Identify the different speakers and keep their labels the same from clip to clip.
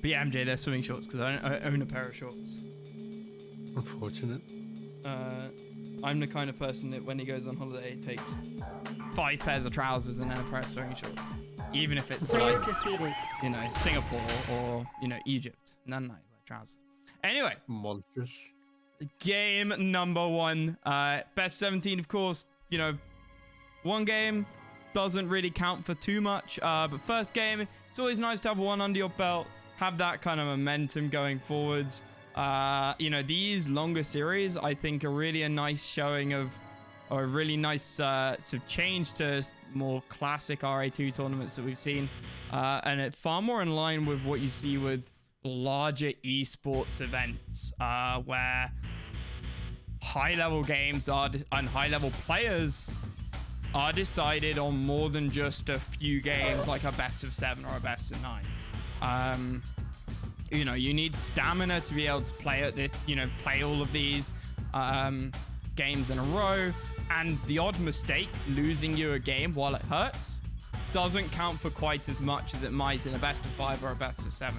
Speaker 1: But yeah, MJ, they're swimming shorts because I own a pair of shorts.
Speaker 2: Unfortunate.
Speaker 1: I'm the kind of person that when he goes on holiday, takes 5 pairs of trousers and then a pair of swimming shorts. Even if it's to like, you know, Singapore or, you know, Egypt. None of that wear trousers. Anyway.
Speaker 2: Monstrous.
Speaker 1: Game number 1. Best 17, of course, you know, one game doesn't really count for too much. But first game, it's always nice to have one under your belt. Have that kind of momentum going forwards. You know, these longer series, I think, are really a nice showing of, or a really nice sort of change to more classic RA2 tournaments that we've seen. And it's far more in line with what you see with larger esports events, where high-level games are and high-level players are decided on more than just a few games, like a best of 7 or a best of 9. You know, you need stamina to be able to play at this, you know, play all of these games in a row, and the odd mistake losing you a game while it hurts doesn't count for quite as much as it might in a best of 5 or a best of 7.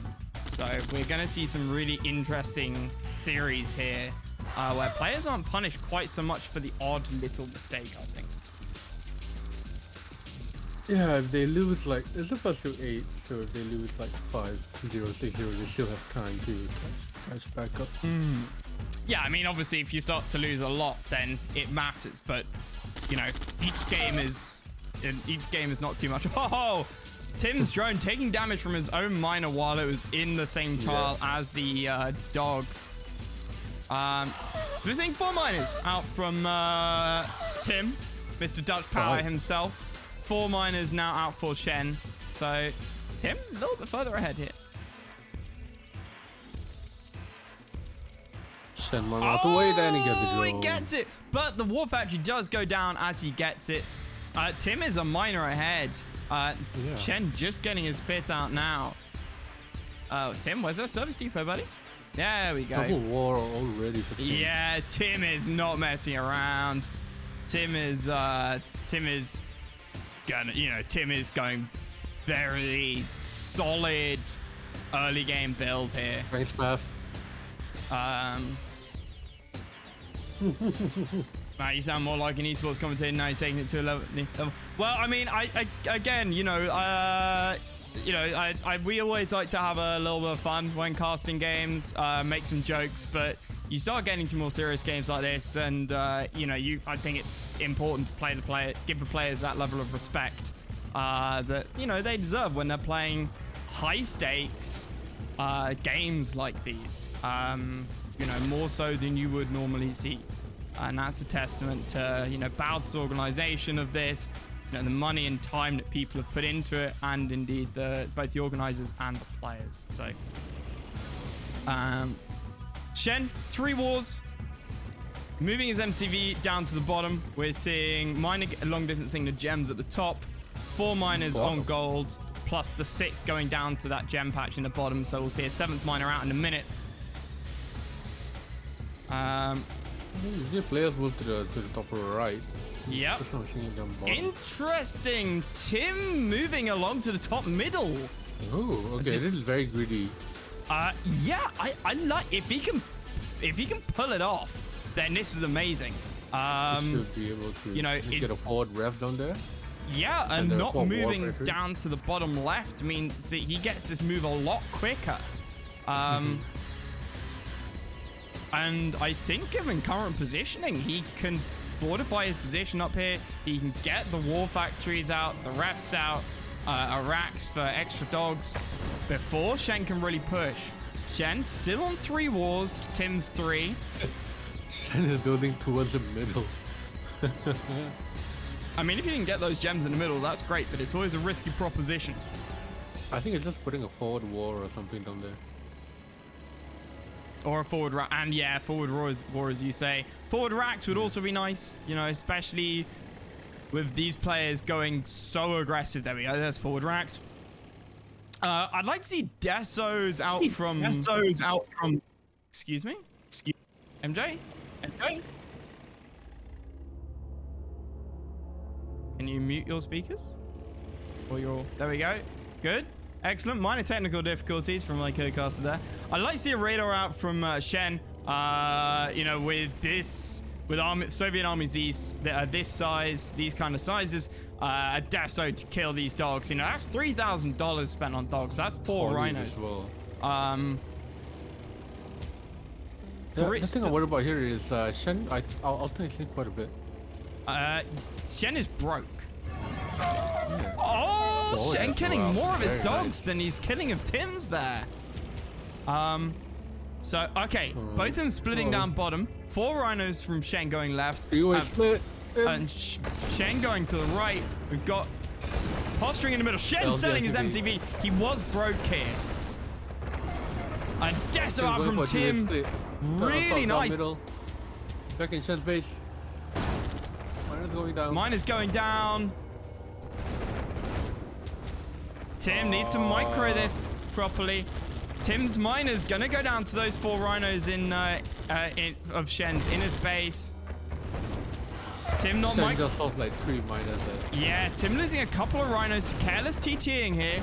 Speaker 1: So we're going to see some really interesting series here, where players aren't punished quite so much for the odd little mistake, I think.
Speaker 2: Yeah, if they lose, like, it's the first to 8, so if they lose like 5-0, 6-0, they still have time to catch back up.
Speaker 1: Yeah, I mean, obviously, if you start to lose a lot, then it matters. But, you know, each game is not too much. Oh, Tim's drone taking damage from his own miner while it was in the same tile as the dog. So we're seeing 4 miners out from Tim, Mr. Dutch Power himself. 4 miners now out for Shen. So Tim, a little bit further ahead here.
Speaker 2: Shen one out the way, then he gets the drone.
Speaker 1: He gets it, but the war factory does go down as he gets it. Tim is a miner ahead. Shen just getting his 5th out now. Oh, Tim, where's our service depot, buddy? There we go.
Speaker 2: Double war already for Tim.
Speaker 1: Yeah, Tim is not messing around. Tim is going very solid early game build here.
Speaker 2: Thanks, Beth.
Speaker 1: Matt, you sound more like an esports commentator now. You're taking it to a level. Well, I mean, again, we always like to have a little bit of fun when casting games, make some jokes, but you start getting to more serious games like this, and I think it's important to give the players that level of respect that they deserve when they're playing high stakes games like these. More so than you would normally see. And that's a testament to, Balth's organization of this, the money and time that people have put into it, and indeed both the organizers and the players. So, Shen, 3 wars, moving his MCV down to the bottom. We're seeing miner long distancing the gems at the top, 4 miners on gold, plus the 6th going down to that gem patch in the bottom. So we'll see a 7th miner out in a minute.
Speaker 2: The players move to the top right.
Speaker 1: Yep. Interesting. Tim moving along to the top middle.
Speaker 2: Oh, okay. This is very greedy.
Speaker 1: Yeah, I like if he can pull it off, then this is amazing.
Speaker 2: He should be able to get a forward rev down there.
Speaker 1: Yeah, and not moving down to the bottom left means he gets this move a lot quicker. And I think given current positioning, he can fortify his position up here. He can get the war factories out, the refs out, Iraqs for extra dogs before Shen can really push. Shen still on 3 wars to Tim's 3.
Speaker 2: Shen is building towards the middle.
Speaker 1: I mean, if you can get those gems in the middle, that's great, but it's always a risky proposition.
Speaker 2: I think it's just putting a forward war or something down there.
Speaker 1: Or a forward rack, and yeah, forward war as you say. Forward racks would also be nice, especially with these players going so aggressive. There we go, there's forward racks. I'd like to see Desos out from... Excuse me? MJ? Can you mute your speakers? Or your... There we go. Good. Excellent. Minor technical difficulties from my co-caster there. I'd like to see a radar out from Shen. You know, with Soviet armies this size, these kind of sizes, a Deso to kill these dogs. You know, that's $3,000 spent on dogs. That's 4 rhinos.
Speaker 2: Well.
Speaker 1: The
Speaker 2: thing I worry about here is Shen. I'll think quite a bit.
Speaker 1: Shen is broke.
Speaker 2: Yeah.
Speaker 1: Oh, Shen killing more of his
Speaker 2: Very
Speaker 1: dogs
Speaker 2: nice.
Speaker 1: than he's killing of Tim's there. So, okay, both of them splitting down bottom. 4 rhinos from Shen going left.
Speaker 2: You split.
Speaker 1: And Shen going to the right. We've got posturing in the middle. Shen selling his MCV. He was broke here. And Deso out from Tim. Really nice.
Speaker 2: Middle. Back in Shen's base. Mine is going down.
Speaker 1: Mine is going down. Tim needs to micro this properly. Tim's miner's gonna go down to those 4 rhinos of Shen's in his base. Tim not
Speaker 2: Shen just lost like 3 miners there.
Speaker 1: Yeah, Tim losing a couple of rhinos to careless TTing here.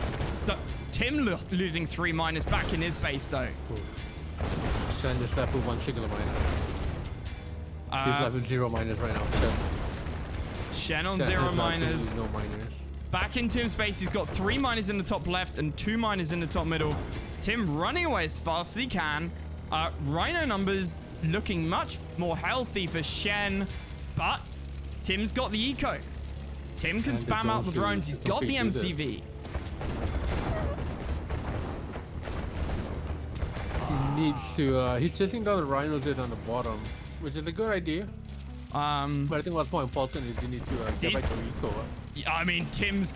Speaker 1: Tim losing 3 miners back in his base though.
Speaker 2: Cool. Shen just left with 1 singular miner. He's left with 0 miners right now.
Speaker 1: Shen on
Speaker 2: Shen
Speaker 1: 0
Speaker 2: has
Speaker 1: miners.
Speaker 2: No miners.
Speaker 1: Back in Tim's base, he's got 3 miners in the top left and 2 miners in the top middle. Tim running away as fast as he can. Rhino numbers looking much more healthy for Shen, but Tim's got the eco. Tim can spam out the drones. He's got the MCV.
Speaker 2: He needs to. He's chasing down the rhinos there on the bottom, which is a good idea. But I think what's more important is you need to get back to eco.
Speaker 1: I mean, Tim's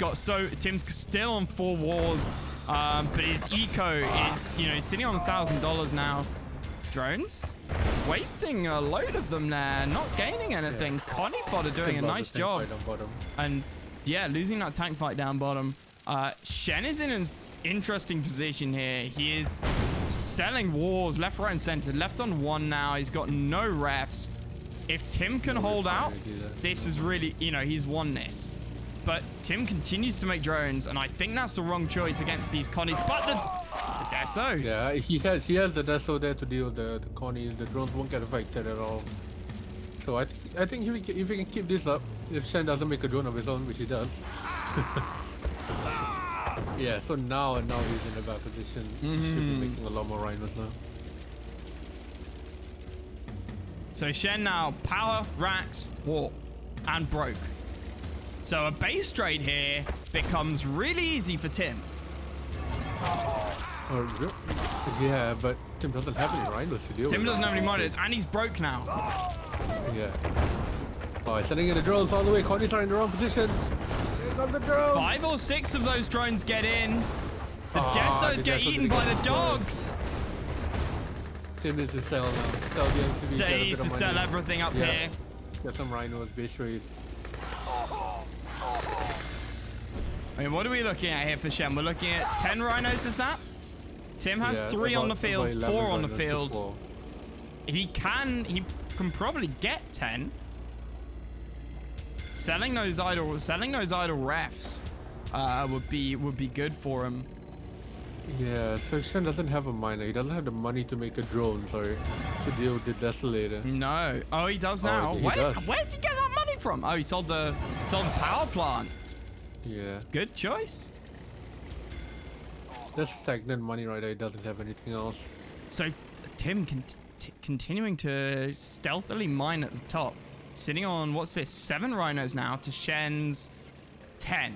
Speaker 1: still on 4 wars, but his eco is, you know, sitting on $1,000 now. Drones wasting a load of them there, not gaining anything. Yeah. Connie fodder doing a nice job, and yeah, losing that tank fight down bottom. Shen is in an interesting position here. He is selling wars left, right, and center. Left on 1 now. He's got no refs. If Tim can hold out, this is really, you know, he's won this. But Tim continues to make drones, and I think that's the wrong choice against these Connies. But the Desos.
Speaker 2: Yeah, he has the Deso there to deal with the Connies. The drones won't get affected at all. So I think if he can keep this up, if Shen doesn't make a drone of his own, which he does. Yeah, so now he's in a bad position. He should be making a lot more rhinos now.
Speaker 1: So Shen now power, racks, war, and broke. So a base trade here becomes really easy for Tim.
Speaker 2: Yeah, but Tim doesn't have any rhinos to deal with.
Speaker 1: Tim doesn't have any miners, and he's broke now.
Speaker 2: Yeah. Oh, he's sending in the drones all the way. Connie's are in the wrong position. Here come the drones.
Speaker 1: 5 or 6 of those drones get in. The Desos get eaten by the dogs.
Speaker 2: Tim needs to sell now. Sell the MCV.
Speaker 1: So he needs to sell everything up here.
Speaker 2: Get some rhinos, base trade.
Speaker 1: I mean, what are we looking at here for Shen? We're looking at 10 rhinos, is that? Tim has 3 on the field, 4 on the field. He can probably get 10. Selling those idle refs would be good for him.
Speaker 2: Yeah, so Shen doesn't have a miner. He doesn't have the money to make a drone, to deal with the desolator.
Speaker 1: No. Oh, he does now. Where's he getting that money from? Oh, he sold the power plant.
Speaker 2: Yeah.
Speaker 1: Good choice.
Speaker 2: That's stagnant money right there. He doesn't have anything else.
Speaker 1: So Tim continuing to stealthily mine at the top. Sitting on, what's this, 7 rhinos now to Shen's 10.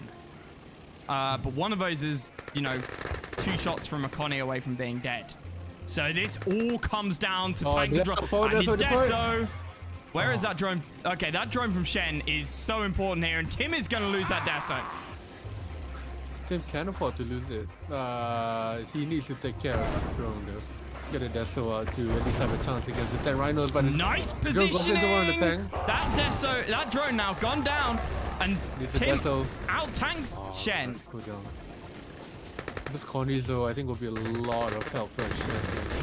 Speaker 1: But one of those is, you know, 2 shots from a Connie away from being dead. So this all comes down to tank the drone. And Deso. Where is that drone? Okay, that drone from Shen is so important here, and Tim is going to lose that Deso.
Speaker 2: Tim can't afford to lose it. He needs to take care of the drone, though. Get a Deso out to at least have a chance against the 10 rhinos. But
Speaker 1: nice positioning. That Deso, that drone now gone down, and Tim out tanks Shen.
Speaker 2: This Connies, though, I think will be a lot of help for Shen.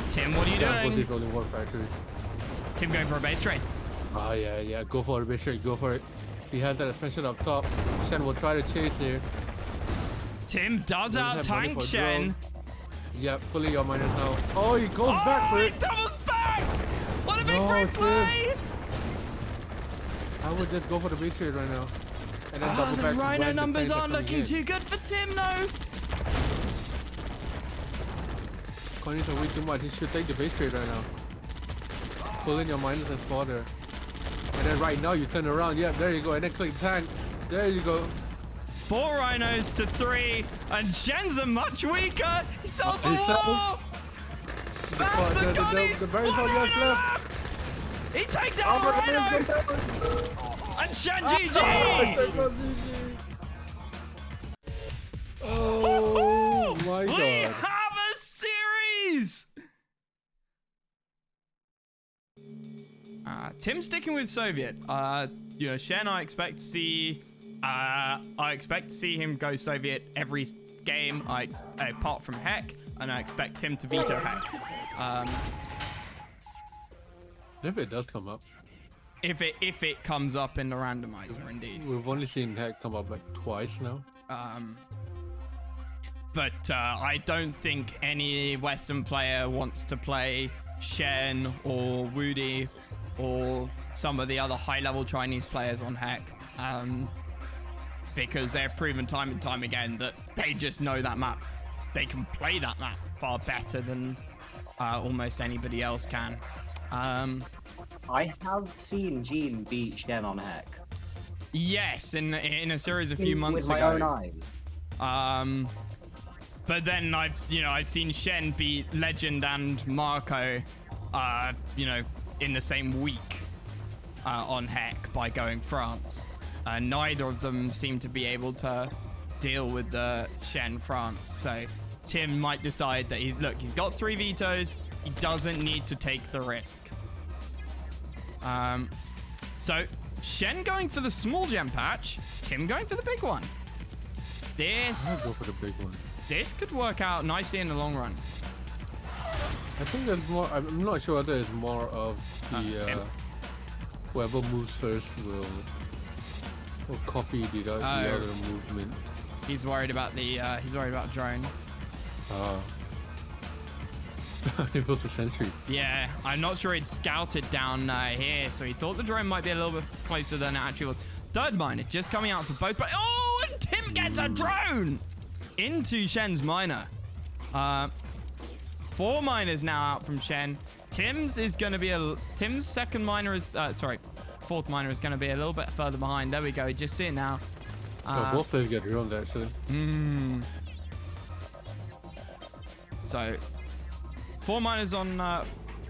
Speaker 1: Tim, what are you doing?
Speaker 2: His only war factory.
Speaker 1: Tim going for a base trade.
Speaker 2: Oh yeah, go for it, base trade, go for it. He has that expansion up top. Shen will try to chase here.
Speaker 1: Tim does
Speaker 2: Doesn't
Speaker 1: out
Speaker 2: have money
Speaker 1: tank
Speaker 2: for
Speaker 1: Shen.
Speaker 2: drone. Yep, fully your minus now. Oh, he goes back for
Speaker 1: He
Speaker 2: it.
Speaker 1: doubles back! What a big
Speaker 2: No,
Speaker 1: break play!
Speaker 2: I would just go for the base trade right now. And then double
Speaker 1: The
Speaker 2: back
Speaker 1: Rhino
Speaker 2: when the
Speaker 1: numbers
Speaker 2: tanks are
Speaker 1: aren't
Speaker 2: coming
Speaker 1: looking
Speaker 2: in.
Speaker 1: too good for Tim, though.
Speaker 2: Connie's are way too much. He should take the base trade right now. Pull in your minus and fodder. And then right now you turn around. Yep, there you go. And then click tanks. There you go.
Speaker 1: 4 Rhinos to 3, and Shen's are much weaker. He sells the
Speaker 2: He
Speaker 1: wall.
Speaker 2: sells.
Speaker 1: Spams the Connies.
Speaker 2: The very
Speaker 1: One
Speaker 2: far
Speaker 1: Rhino
Speaker 2: left.
Speaker 1: left. He takes out the Rhino. And Shen GG's.
Speaker 2: Oh my
Speaker 1: We
Speaker 2: god.
Speaker 1: have a series. Tim sticking with Soviet. You know, Shen, I expect to see him go Soviet every game. Apart from Heck, and I expect him to veto Heck.
Speaker 2: If it does come up.
Speaker 1: If it comes up in the randomizer, indeed.
Speaker 2: We've only seen Heck come up like twice now.
Speaker 1: But I don't think any Western player wants to play Shen or Woody or some of the other high-level Chinese players on Heck, because they've proven time and time again that they just know that map. They can play that map far better than almost anybody else can.
Speaker 3: I have seen Gene beat Shen on Heck.
Speaker 1: Yes, in a series a few months
Speaker 3: with my
Speaker 1: ago.
Speaker 3: own eyes.
Speaker 1: But then I've seen Shen beat Legend and Marco, in the same week on Heck by going France. Neither of them seem to be able to deal with the Shen France. So Tim might decide that he's got 3 vetoes. He doesn't need to take the risk. So Shen going for the small gem patch, Tim going for the big one.
Speaker 2: I'll go for the big one.
Speaker 1: This could work out nicely in the long run.
Speaker 2: I think there's more. I'm not sure whether it's more of the
Speaker 1: Tim.
Speaker 2: whoever moves first will copy the other movement.
Speaker 1: He's worried about drone.
Speaker 2: He built a sentry.
Speaker 1: Yeah, I'm not sure he'd scouted down here, so he thought the drone might be a little bit closer than it actually was. Third miner just coming out for both, but and Tim gets a drone into Shen's miner. 4 miners now out from Shen. Tim's second miner is fourth miner is going to be a little bit further behind. There we go. Just see it now.
Speaker 2: Both players get drowned actually.
Speaker 1: So 4 miners on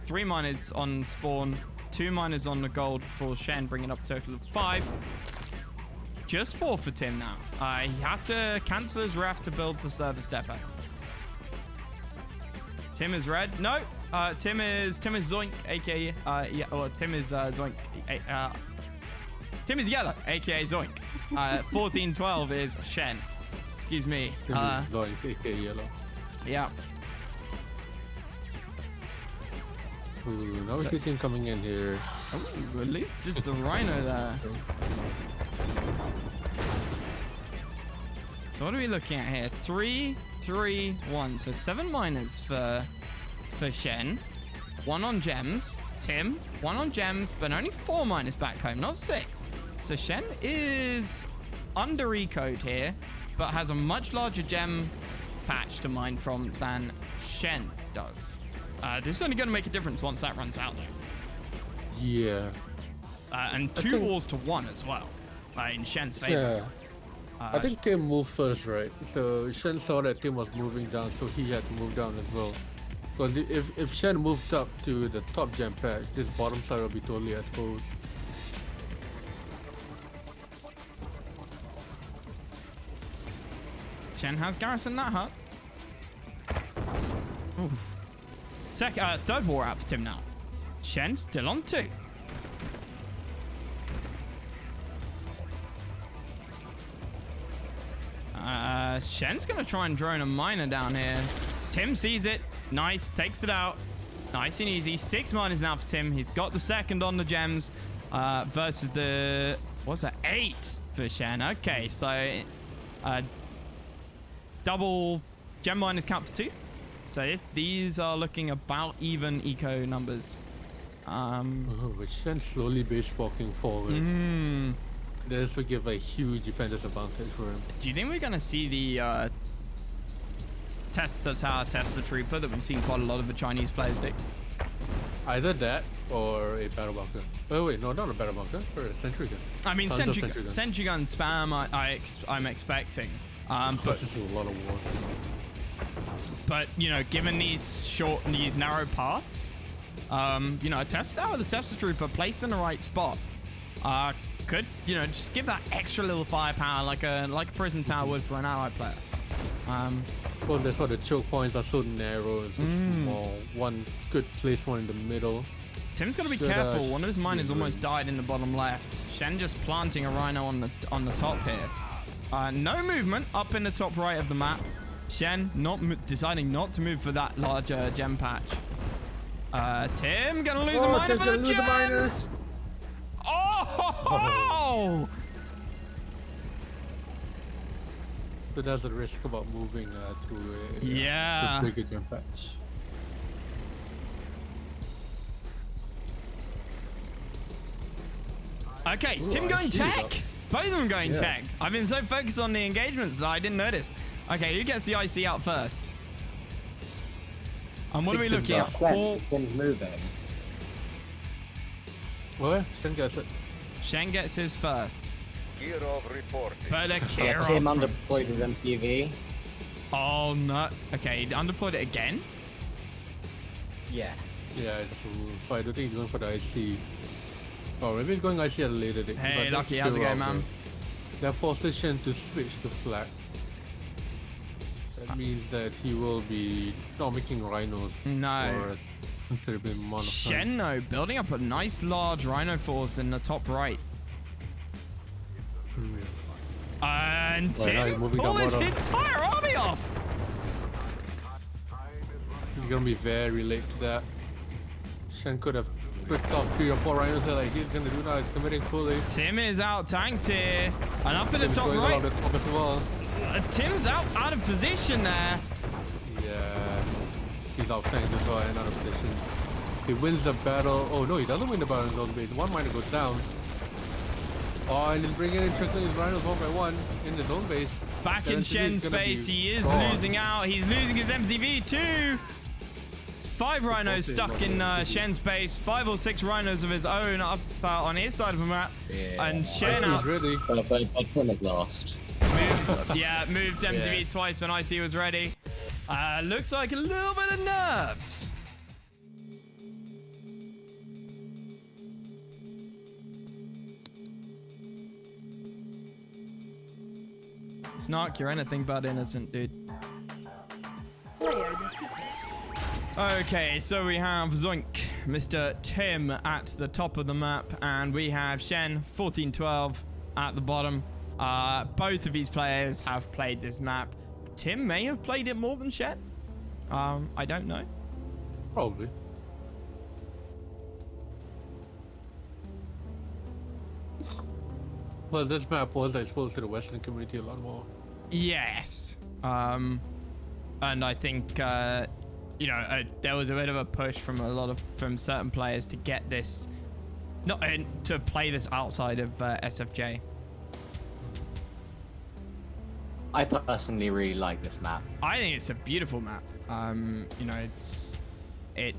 Speaker 1: 3 miners on spawn, 2 miners on the gold for Shen, bringing up a total of 5. Just 4 for Tim now. He had to cancel his ref to build the service depot. Tim is red. No, Tim is Zoink, aka Tim is Zoink. Tim is yellow, aka Zoink. 1412 is Shen. Excuse me.
Speaker 2: Tim is Zoink, aka yellow.
Speaker 1: Yeah.
Speaker 2: Ooh, now we see Tim coming in here.
Speaker 1: Ooh, at least just the Rhino there. So what are we looking at here? 3, 3, 1. So 7 miners for Shen. 1 on gems. Tim, 1 on gems, but only 4 miners back home, not 6. So Shen is under ecoed here, but has a much larger gem patch to mine from than Shen does. This is only going to make a difference once that runs out, though.
Speaker 2: Yeah.
Speaker 1: And 2 wars to 1 as well, in Shen's favor.
Speaker 2: Yeah. I think Tim moved first, right? So Shen saw that Tim was moving down, so he had to move down as well. Because if Shen moved up to the top gem patch, this bottom side will be totally exposed.
Speaker 1: Shen has garrisoned that hut. Oof. Third war out for Tim now. Shen still on 2. Shen's gonna try and drone a miner down here. Tim sees it. Nice, takes it out. Nice and easy. 6 miners now for Tim. He's got the second on the gems versus the, what's that, 8 for Shen. Okay, so double gem miners count for 2. So these are looking about even eco numbers.
Speaker 2: With Shen slowly base walking forward. This will give a huge defender's advantage for him.
Speaker 1: Do you think we're going to see the test the tower, test the trooper that we've seen quite a lot of the Chinese players do?
Speaker 2: Either that or a battle bunker. Oh wait, no, not a battle bunker, or a sentry gun.
Speaker 1: I mean, sentry gun spam I'm expecting. But
Speaker 2: this is a lot of wars.
Speaker 1: But, you know, given these narrow paths, you know, a test tower, the tester trooper placed in the right spot, could, you know, just give that extra little firepower like a prison tower would for an ally player.
Speaker 2: Well, that's why the choke points are so narrow and so small. One good place, one in the middle.
Speaker 1: Tim's got to be careful. One of his miners almost died in the bottom left. Shen just planting a rhino on the top here. No movement up in the top right of the map. Shen deciding not to move for that larger gem patch. Tim gonna lose a miner for the gems. Oh!
Speaker 2: So there's a risk about moving to a bigger gem patch.
Speaker 1: Okay,
Speaker 2: Ooh,
Speaker 1: Tim going tech. Both of them going tech. I've been so focused on the engagements that I didn't notice. Okay, who gets the IC out first? And what are we looking at? 4.
Speaker 3: Moving.
Speaker 2: Well, Shen gets it.
Speaker 1: Shen gets his first.
Speaker 4: Kirov reporting.
Speaker 1: But a
Speaker 3: Tim underdeployed his MPV.
Speaker 1: Oh no. Okay, he undeployed it again?
Speaker 3: Yeah.
Speaker 2: Yeah, so I don't think he's going for the IC. Oh, maybe he's going IC at a later date.
Speaker 1: Hey, Lucky, how's it going, man?
Speaker 2: That forces Shen to switch to flak. That means that he will be not making rhinos for a considerable amount of time.
Speaker 1: Shen, though, building up a nice large rhino force in the top right. And Tim pulled his entire army off.
Speaker 2: He's gonna be very late to that. Shen could have picked off 3 or 4 rhinos there, like he's gonna do now. He's committing fully.
Speaker 1: Tim is out tanked here, and up in the top right. Tim's out of position there.
Speaker 2: Yeah, he's out tanked as well and out of position. He wins the battle. Oh no, he doesn't win the battle in his own base. One miner goes down. Oh, and he's bringing in trickling his rhinos one by one in his own base.
Speaker 1: Back in Shen's base, he is losing out. He's losing his MCV too. 5 rhinos stuck in Shen's base. 5 or 6 rhinos of his own up on his side of the map.
Speaker 3: Yeah.
Speaker 1: And Shen out.
Speaker 2: Ready.
Speaker 3: Blast.
Speaker 1: Moved MCV twice when IC was ready. Looks like a little bit of nerves. Snark, you're anything but innocent, dude. Okay, so we have Zoink, Mr. Tim at the top of the map, and we have Shen, 1412 at the bottom. Both of these players have played this map. Tim may have played it more than Shen. I don't know.
Speaker 2: Probably. Well, this map was exposed to the Western community a lot more.
Speaker 1: Yes. And I think, you know, there was a bit of a push from from certain players to get this, to play this outside of SFJ.
Speaker 3: I personally really like this map.
Speaker 1: I think it's a beautiful map. You know, it's a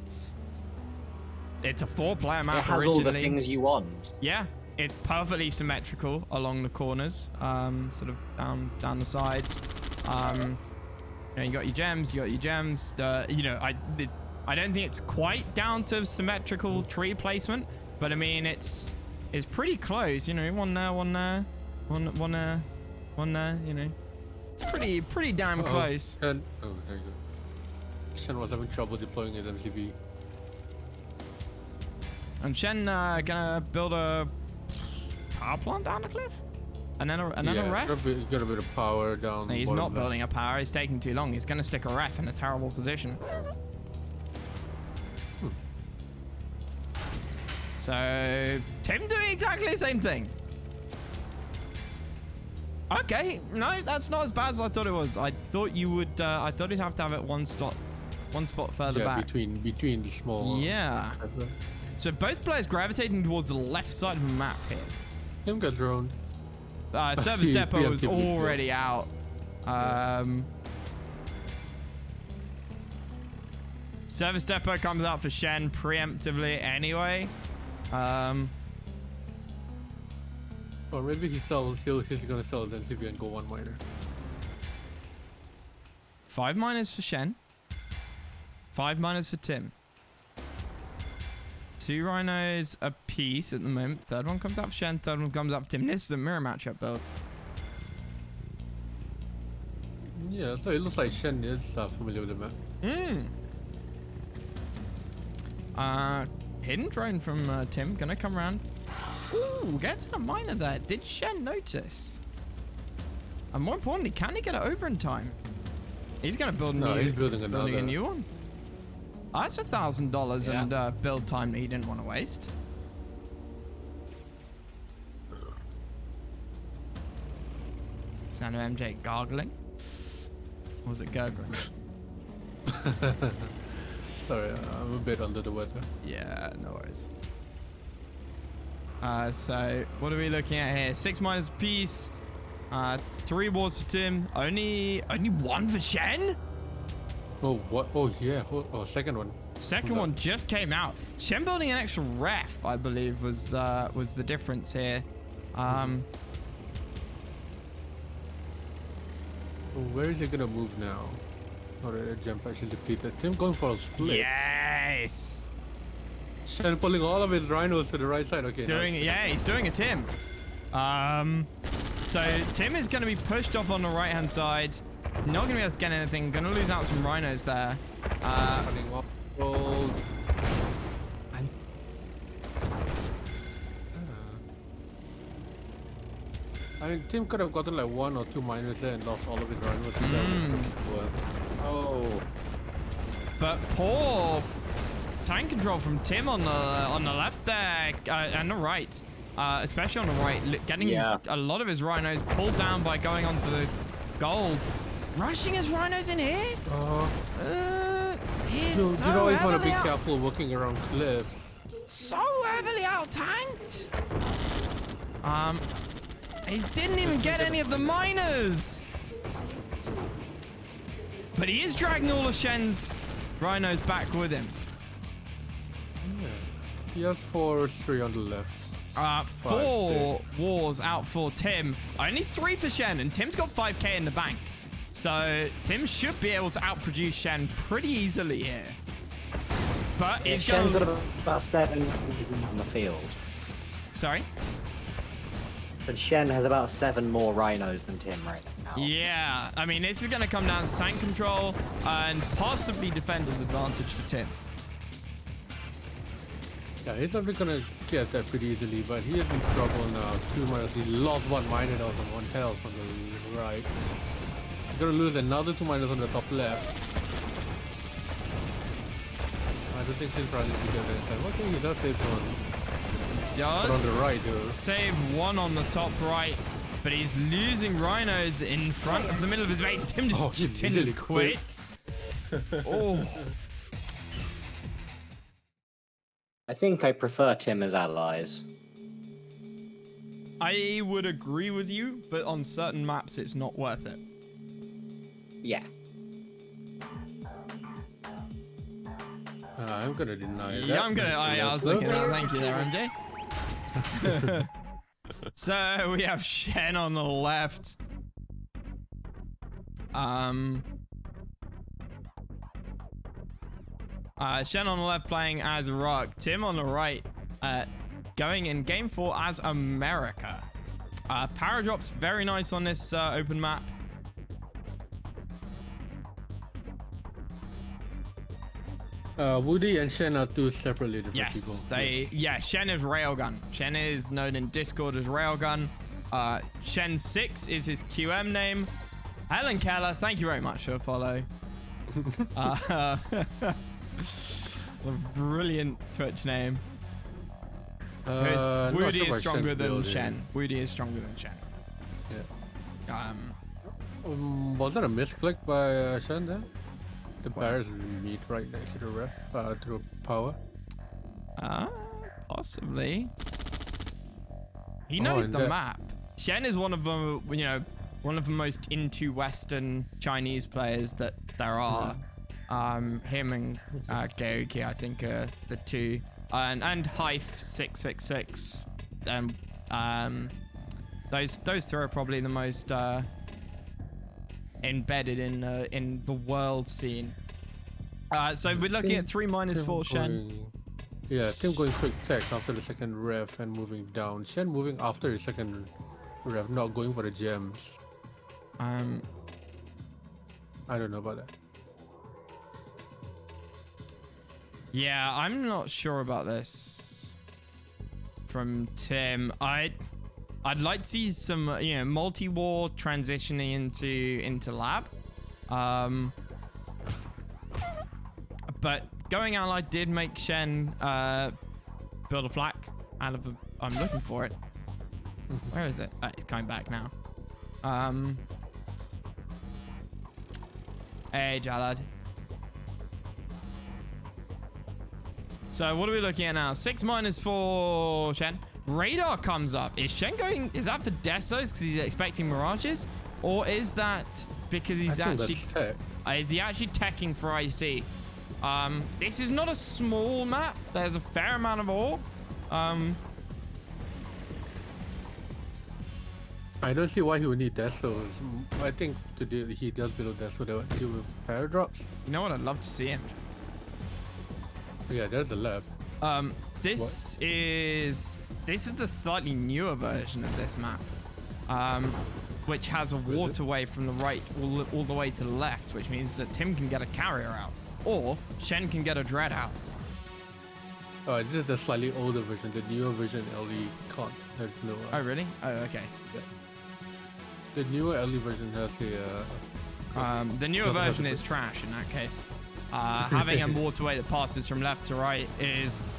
Speaker 1: 4-player map.
Speaker 3: It has
Speaker 1: originally.
Speaker 3: all the things you want.
Speaker 1: Yeah, it's perfectly symmetrical along the corners, sort of down the sides. You know, you got your gems. You know, I don't think it's quite down to symmetrical tree placement, but I mean it's pretty close. You know, one there, one there, one there. You know, it's pretty damn close.
Speaker 2: And oh, there you go. Shen was having trouble deploying his MCV.
Speaker 1: And Shen gonna build a power plant down the cliff, and then a ref.
Speaker 2: Got a bit of power down.
Speaker 1: No, he's not building a power. He's taking too long. He's gonna stick a ref in a terrible position. So Tim doing exactly the same thing. Okay, no, that's not as bad as I thought it was. I thought you would. I thought you'd have to have it one spot further back.
Speaker 2: between the small.
Speaker 1: Yeah. So both players gravitating towards the left side of the map here.
Speaker 2: Him got droned.
Speaker 1: Service depot was already out. Service depot comes out for Shen preemptively anyway.
Speaker 2: Or maybe he's gonna sell then CV and go 1 miner.
Speaker 1: 5 miners for Shen. 5 miners for Tim. 2 rhinos a piece at the moment. Third one comes out for Shen. Third one comes out for Tim. This is a mirror matchup build.
Speaker 2: Yeah, so it looks like Shen is familiar with the map.
Speaker 1: Hidden drone from Tim. Gonna come around. Ooh, gets in a miner there. Did Shen notice? And more importantly, can he get it over in time? He's gonna build
Speaker 2: he's building
Speaker 1: a new one. That's $1,000 and build time that he didn't want to waste. Sound of MJ gargling. Or was it gurgling?
Speaker 2: Sorry, I'm a bit under the weather.
Speaker 1: Yeah, no worries. So what are we looking at here? 6 miners apiece. 3 wards for Tim. Only 1 for Shen?
Speaker 2: Oh, what? Oh, yeah. Oh, second one.
Speaker 1: Second one just came out. Shen building an extra ref, I believe, was the difference here.
Speaker 2: Where is he gonna move now? Alright, jump actually depleted. Tim going for a split.
Speaker 1: Yes.
Speaker 2: Shen pulling all of his rhinos to the right side. Okay.
Speaker 1: He's doing a Tim. So Tim is going to be pushed off on the right hand side. Not going to be able to get anything. Going to lose out some rhinos there.
Speaker 2: Running off gold. I mean, Tim could have gotten like 1 or 2 miners there and lost all of his rhinos.
Speaker 3: Oh.
Speaker 1: But poor tank control from Tim on the left there and the right, especially on the right, getting a lot of his rhinos pulled down by going onto the gold. Rushing his rhinos in here? He's so
Speaker 2: you always want to be
Speaker 1: out.
Speaker 2: careful working around cliffs.
Speaker 1: So heavily out tanked. He didn't even get any of the miners. But he is dragging all of Shen's rhinos back with him.
Speaker 2: Yeah. He has 4 3 on the left.
Speaker 1: 4 wars out for Tim. Only 3 for Shen, and Tim's got 5k in the bank. So Tim should be able to outproduce Shen pretty easily here. But he's
Speaker 3: Shen's got about 7 on the field.
Speaker 1: Sorry?
Speaker 3: But Shen has about 7 more rhinos than Tim right now.
Speaker 1: Yeah, I mean, this is going to come down to tank control and possibly defender's advantage for Tim.
Speaker 2: Yeah, he's probably gonna get that pretty easily, but he is in trouble now. 2 miners. He lost 1 miner out on 1 health on the right. He's gonna lose another 2 miners on the top left. I don't think he's probably to get any time. Okay, he does save 1.
Speaker 1: Does
Speaker 2: but on the right, though.
Speaker 1: Save 1 on the top right, but he's losing rhinos in front of the middle of his base. Tim just quits. Oh.
Speaker 3: I think I prefer Tim as allies.
Speaker 1: I would agree with you, but on certain maps, it's not worth it.
Speaker 3: Yeah.
Speaker 2: I'm gonna deny that.
Speaker 1: Yeah, I was looking at that. Thank you there, MJ. So we have Shen on the left. Shen on the left playing as Rock. Tim on the right, going in game 4 as America. Paradrop's very nice on this open map.
Speaker 2: Woody and Shen are 2 separately different people.
Speaker 1: Yes, Shen is Railgun. Shen is known in Discord as Railgun. Shen6 is his QM name. Helen Keller, thank you very much for a follow. A brilliant Twitch name. Woody is stronger than Shen. Woody is stronger than Shen.
Speaker 2: Was that a misclick by Shen there? The barriers meet right next to the ref, through power.
Speaker 1: Possibly. He knows the map. Shen is one of the, you know, one of the most into Western Chinese players that there are. Him and Geuki, I think, are the two. And Shen6. Those three are probably the most embedded in the world scene. So we're looking at 3- for Shen.
Speaker 2: Yeah, Tim going quick tech after the second ref and moving down. Shen moving after the second ref, not going for the gems. I don't know about that.
Speaker 1: Yeah, I'm not sure about this from Tim. I'd like to see some, you know, multi-war transitioning into lab. But going ally did make Shen build a flak out of I'm looking for it. Where is it? It's coming back now. Hey, Jalad. So what are we looking at now? 6- for Shen. Radar comes up. Is Shen going? Is that for Desos because he's expecting mirages, or is that because he's actually? Is he actually teching for IC? This is not a small map. There's a fair amount of ore.
Speaker 2: I don't see why he would need Desos. I think he does below Deso to deal with paradrops.
Speaker 1: You know what? I'd love to see him.
Speaker 2: Yeah, there's the lab.
Speaker 1: This is the slightly newer version of this map, which has a waterway from the right all the way to the left, which means that Tim can get a carrier out, or Shen can get a dread out.
Speaker 2: Oh, this is the slightly older version. The newer version, LE can't. There's no.
Speaker 1: Oh, really? Oh, okay.
Speaker 2: Yeah. The newer LE version has
Speaker 1: the newer version is trash in that case. Having a waterway that passes from left to right is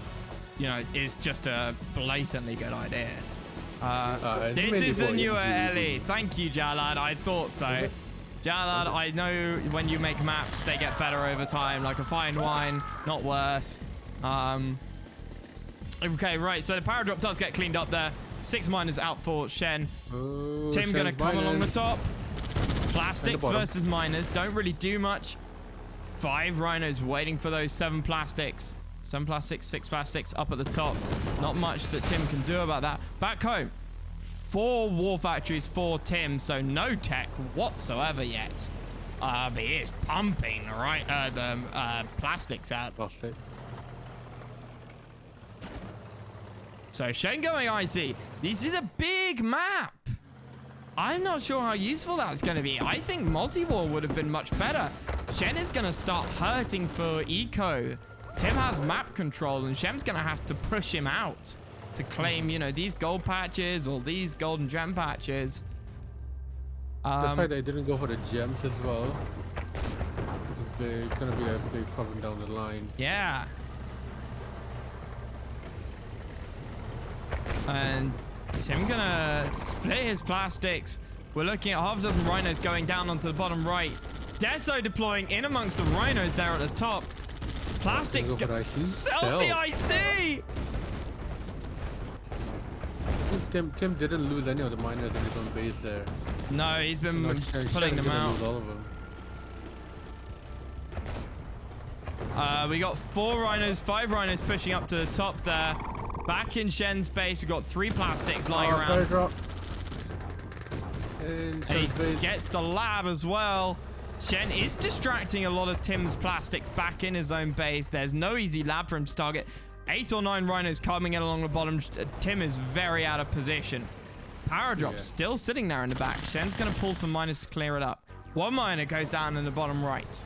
Speaker 1: just a blatantly good idea. This is the newer LE. Thank you, Jalad. I thought so. Jalad, I know when you make maps, they get better over time, like a fine wine, not worse. Okay, right. So the power drop does get cleaned up there. 6- out for Shen. Tim gonna come along the top. Plastics versus miners don't really do much. 5 rhinos waiting for those 7 plastics. 7 plastics, 6 plastics up at the top. Not much that Tim can do about that. Back home, 4 war factories for Tim, so no tech whatsoever yet. But he is pumping the plastics out.
Speaker 2: Plastic.
Speaker 1: So Shen going IC. This is a big map. I'm not sure how useful that's going to be. I think multi-war would have been much better. Shen is going to start hurting for eco. Tim has map control, and Shen's going to have to push him out to claim, you know, these gold patches or these golden gem patches.
Speaker 2: The fact they didn't go for the gems as well is going to be a big problem down the line.
Speaker 1: Yeah. And Tim gonna split his plastics. We're looking at half a dozen rhinos going down onto the bottom right. Deso deploying in amongst the rhinos there at the top. Plastics sells the IC!
Speaker 2: Tim didn't lose any of the miners in his own base there.
Speaker 1: No, he's been pulling them out.
Speaker 2: Lose all of them.
Speaker 1: We got 4 rhinos, 5 rhinos pushing up to the top there. Back in Shen's base, we've got 3 plastics lying around.
Speaker 2: Drop.
Speaker 1: And he gets the lab as well. Shen is distracting a lot of Tim's plastics back in his own base. There's no easy lab for him to target. 8 or 9 rhinos coming in along the bottom. Tim is very out of position. Power drop still sitting there in the back. Shen's going to pull some miners to clear it up. 1 miner goes down in the bottom right.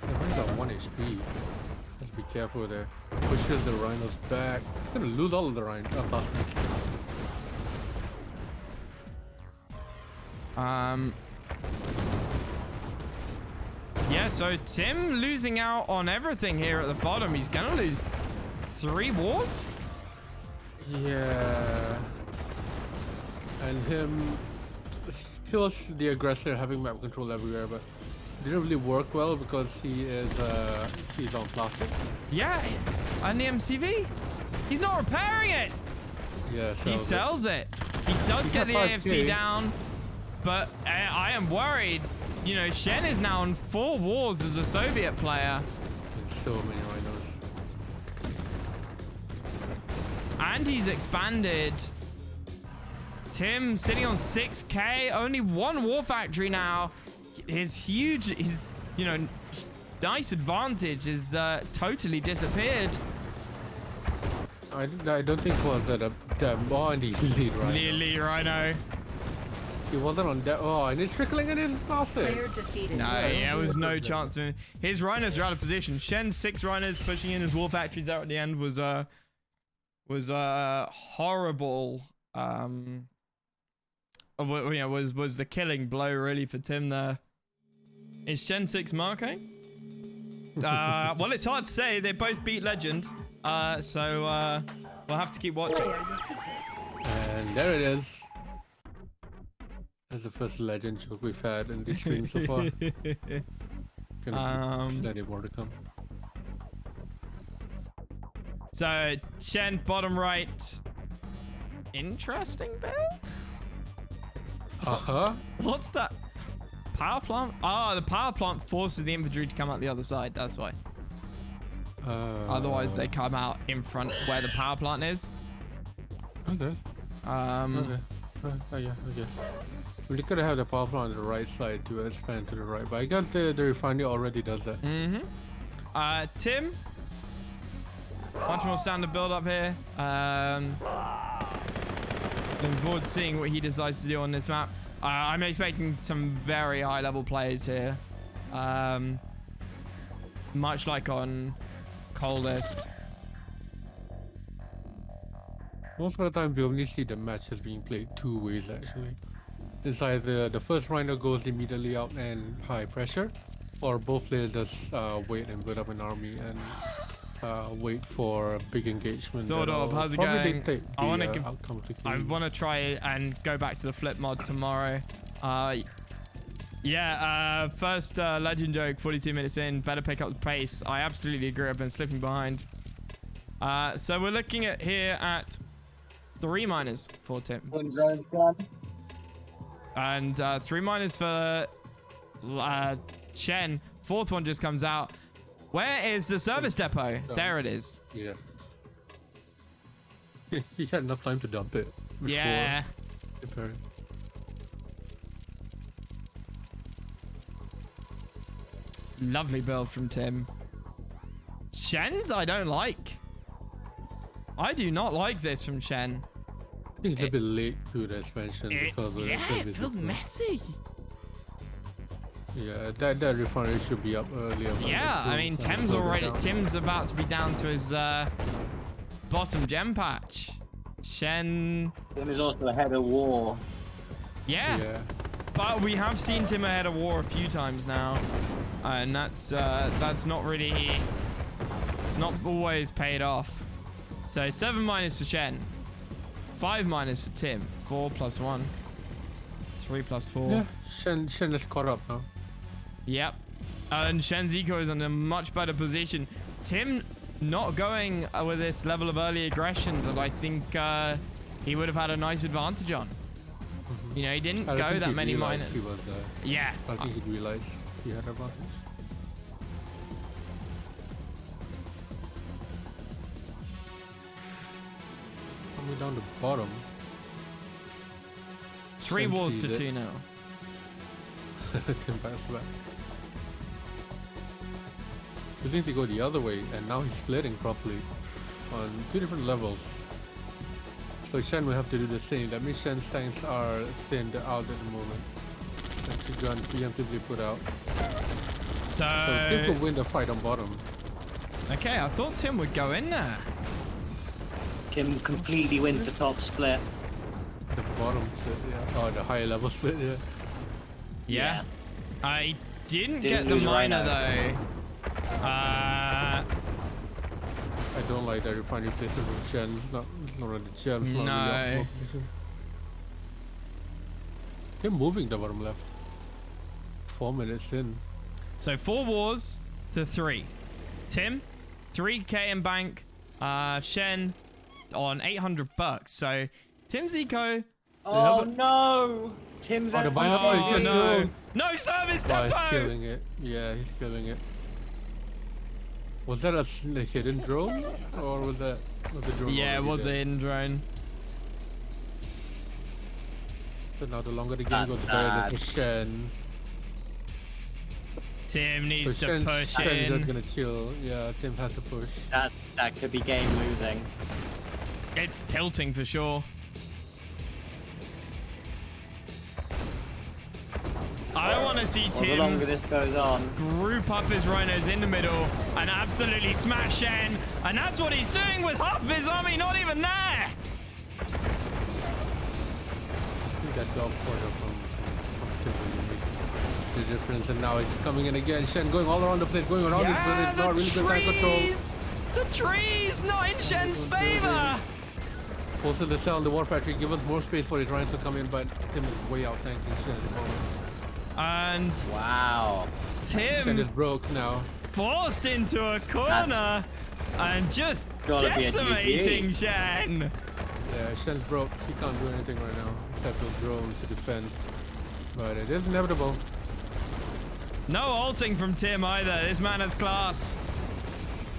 Speaker 2: He's got 1 HP. Let's be careful there. Pushes the rhinos back. He's going to lose all of the rhinos. Plastics.
Speaker 1: Yeah, so Tim losing out on everything here at the bottom. He's gonna lose 3 wars?
Speaker 2: Yeah. And him he was the aggressor, having map control everywhere, but didn't really work well because he's on plastic.
Speaker 1: Yeah, and the MCV, he's not repairing it.
Speaker 2: Yeah,
Speaker 1: He sells it. He does get the AFC down, but I am worried. You know, Shen is now on 4 wars as a Soviet player.
Speaker 2: There's so many rhinos.
Speaker 1: And he's expanded. Tim sitting on 6k, only 1 war factory now. His you know, nice advantage is totally disappeared.
Speaker 2: I don't think it was the lead rhino.
Speaker 1: Lead Rhino.
Speaker 2: He wasn't on that. Oh, and it's trickling in his plastic.
Speaker 1: No, there was no chance of his rhinos are out of position. Shen6 rhinos pushing in his war factories there at the end was horrible. Was the killing blow really for Tim there? Is Shen6 marking? Well, it's hard to say. They both beat Legend, so we'll have to keep watching.
Speaker 2: And there it is. That's the first Legend joke we've had in this stream so far. It's gonna be plenty more to come.
Speaker 1: So Shen bottom right. Interesting build. What's that? Power plant? Oh, the power plant forces the infantry to come out the other side. That's why. Otherwise, they come out in front where the power plant is.
Speaker 2: Okay. Okay. Yeah. Okay. We could have the power plant on the right side to expand to the right, but I guess the refinery already does that.
Speaker 1: Tim. Much more standard build up here. Looking forward to seeing what he decides to do on this map. I'm expecting some very high level players here. Much like on Coldest.
Speaker 2: Most of the time we only see the match as being played 2 ways actually. It's either the first rhino goes immediately out and high pressure, or both players just wait and build up an army and wait for a big engagement.
Speaker 1: Sort of. How's it going? I want to try and go back to the flip mod tomorrow. First legend joke, 42 minutes in, better pick up the pace. I absolutely agree. I've been slipping behind. So we're looking at here at 3 miners for Tim. And 3 miners for Shen. 4th one just comes out. Where is the service depot? There it is.
Speaker 2: Yeah. He had enough time to dump it.
Speaker 1: Yeah. Lovely build from Tim. Shen's I don't like. I do not like this from Shen.
Speaker 2: I think it's a bit late to the expansion because of the service.
Speaker 1: It feels messy.
Speaker 2: Yeah, that refinery should be up earlier.
Speaker 1: Yeah, I mean, Tim's about to be down to his bottom gem patch. Shen.
Speaker 3: Tim is also ahead of war.
Speaker 1: Yeah. But we have seen Tim ahead of war a few times now, and that's not really. It's not always paid off. So 7 minus for Shen, 5 minus for Tim, 4 plus 1, 3 plus 4.
Speaker 2: Yeah, Shen is caught up now.
Speaker 1: Yep. And Shen's eco is in a much better position. Tim not going with this level of early aggression that I think he would have had a nice advantage on. You know, he didn't go that many miners. Yeah.
Speaker 2: I think he realized he had an advantage. Coming down the bottom.
Speaker 1: 3 wars to 2 now.
Speaker 2: We think to go the other way, and now he's splitting properly on 2 different levels. So Shen will have to do the same. That means Shen's tanks are thinned out at the moment. Sentry gun preemptively put out. So Tim will win the fight on bottom.
Speaker 1: Okay, I thought Tim would go in there.
Speaker 3: Tim completely wins the top split.
Speaker 2: The bottom split, yeah. Oh, the higher level split, yeah.
Speaker 1: Yeah. I didn't get the miner though.
Speaker 2: I don't like the refinery placement from Shen. It's not on the gems.
Speaker 1: No.
Speaker 2: They're moving the bottom left. 4 minutes in.
Speaker 1: So 4 wars to 3. Tim, 3k in bank. Shen on 800 bucks. So Tim's eco.
Speaker 3: Oh no! Tim's
Speaker 2: Oh, the
Speaker 3: at
Speaker 2: buy-
Speaker 1: Oh
Speaker 2: he's
Speaker 1: no!
Speaker 2: drone.
Speaker 1: No service
Speaker 2: Wow, he's
Speaker 1: tempo.
Speaker 2: killing it. Yeah, he's killing it. Was that a hidden drone? Or was that the drone?
Speaker 1: Yeah, it
Speaker 2: already
Speaker 1: was a
Speaker 2: there?
Speaker 1: hidden drone.
Speaker 2: So now the longer the game goes, the better it is for Shen.
Speaker 1: Tim needs
Speaker 2: So
Speaker 1: to push
Speaker 2: Shen is
Speaker 1: in.
Speaker 2: just gonna chill. Yeah, Tim has to push.
Speaker 3: That could be game losing.
Speaker 1: It's tilting for sure. I want to see
Speaker 3: Well, the longer
Speaker 1: Tim
Speaker 3: this goes on.
Speaker 1: group up his rhinos in the middle and absolutely smash Shen. And that's what he's doing with half of his army not even there.
Speaker 2: I think that dog further from Tim really made the difference. And now it's coming in again. Shen going all around the place, going around this village. Not really good time control.
Speaker 1: The trees not in Shen's favor.
Speaker 2: Forces the cell on the war factory, give us more space for his rhinos to come in, but Tim is way out tanking Shen at the moment.
Speaker 1: And
Speaker 3: Wow.
Speaker 2: Shen is
Speaker 1: Tim
Speaker 2: broke now.
Speaker 1: forced into a corner and just
Speaker 3: Gotta be a
Speaker 1: decimating
Speaker 3: GG.
Speaker 1: Shen.
Speaker 2: Yeah, Shen's broke. He can't do anything right now except those drones to defend. But it is inevitable.
Speaker 1: No halting from Tim either. This man has class.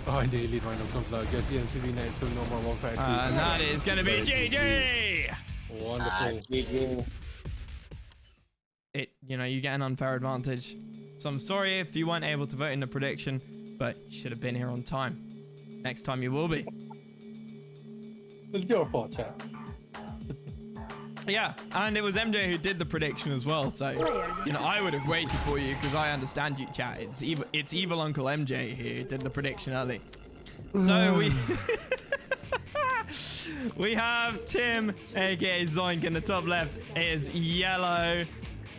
Speaker 2: Oh, and the elite rhino comes out. Gets the MCV next, so no more war factory.
Speaker 1: And that is going to be
Speaker 2: Very
Speaker 1: GG.
Speaker 2: Wonderful.
Speaker 3: GG.
Speaker 1: You get an unfair advantage. So I'm sorry if you weren't able to vote in the prediction, but you should have been here on time. Next time you will be.
Speaker 2: It's your fault, chat.
Speaker 1: Yeah, and it was MJ who did the prediction as well. So, I would have waited for you because I understand you, chat. It's evil Uncle MJ who did the prediction early. So we have Tim, aka Zoink, in the top left. It is yellow.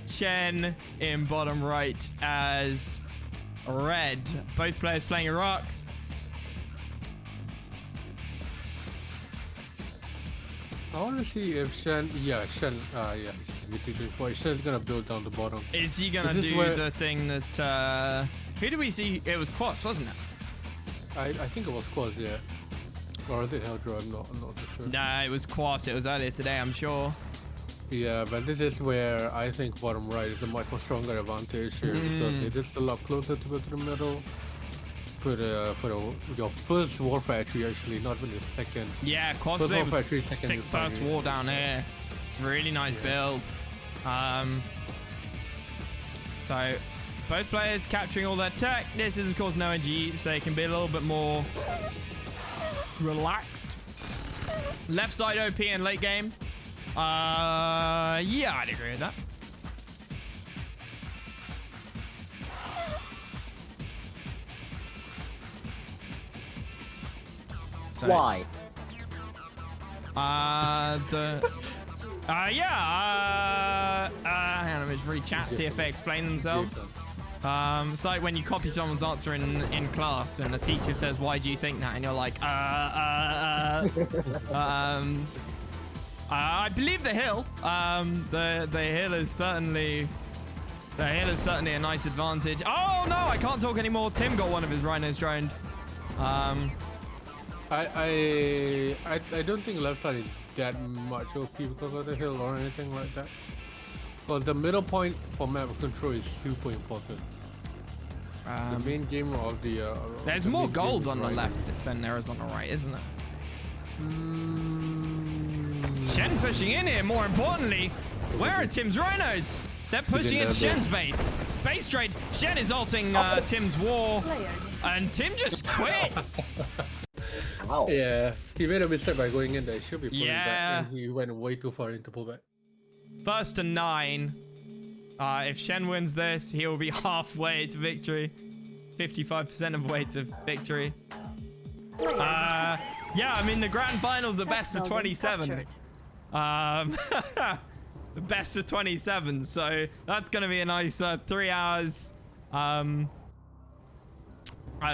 Speaker 1: Shen in bottom right as red. Both players playing Iraq.
Speaker 2: I want to see if Shen, he's Shen's gonna build down the bottom.
Speaker 1: Is he gonna
Speaker 2: Is this
Speaker 1: do
Speaker 2: where-
Speaker 1: the thing that who did we see? It was Quas, wasn't it?
Speaker 2: I think it was Quaz, yeah. Or is it Heldra? I'm not too sure.
Speaker 1: No, it was Quas. It was earlier today, I'm sure.
Speaker 2: Yeah, but this is where I think bottom right is a much more stronger advantage here because it is a lot closer to go to the middle. Put your first war factory actually, not even your second.
Speaker 1: Yeah, Quas
Speaker 2: First
Speaker 1: was
Speaker 2: war
Speaker 1: able to
Speaker 2: factory, second
Speaker 1: stick
Speaker 2: is
Speaker 1: first
Speaker 2: factory.
Speaker 1: wall down here. Really nice build. So both players capturing all their tech. This is of course no NG, so it can be a little bit more relaxed. Left side OP in late game. Yeah, I'd agree with that. So,
Speaker 3: Why?
Speaker 1: hang on, let me just read chat, see if they explain themselves. It's like when you copy someone's answer in class and the teacher says, "Why do you think that?" And you're like, I believe the hill. The hill is certainly a nice advantage. Oh no, I can't talk anymore. Tim got one of his rhinos droned.
Speaker 2: I don't think left side is that much OP because of the hill or anything like that. But the middle point for map control is super important. The main game of the
Speaker 1: There's more gold on the left than there is on the right, isn't it? Shen pushing in here, more importantly. Where are Tim's rhinos? They're pushing into Shen's base. Base trade. Shen is ulting Tim's war. And Tim just quits.
Speaker 3: Wow.
Speaker 2: Yeah, he made a mistake by going in there. He should be pulling
Speaker 1: Yeah.
Speaker 2: back, and he went way too far into pullback.
Speaker 1: First and 9. If Shen wins this, he will be halfway to victory. 55% of way to victory. Yeah, I mean, the grand finals are best of 27. The best of 27. So that's going to be a nice 3 hours. A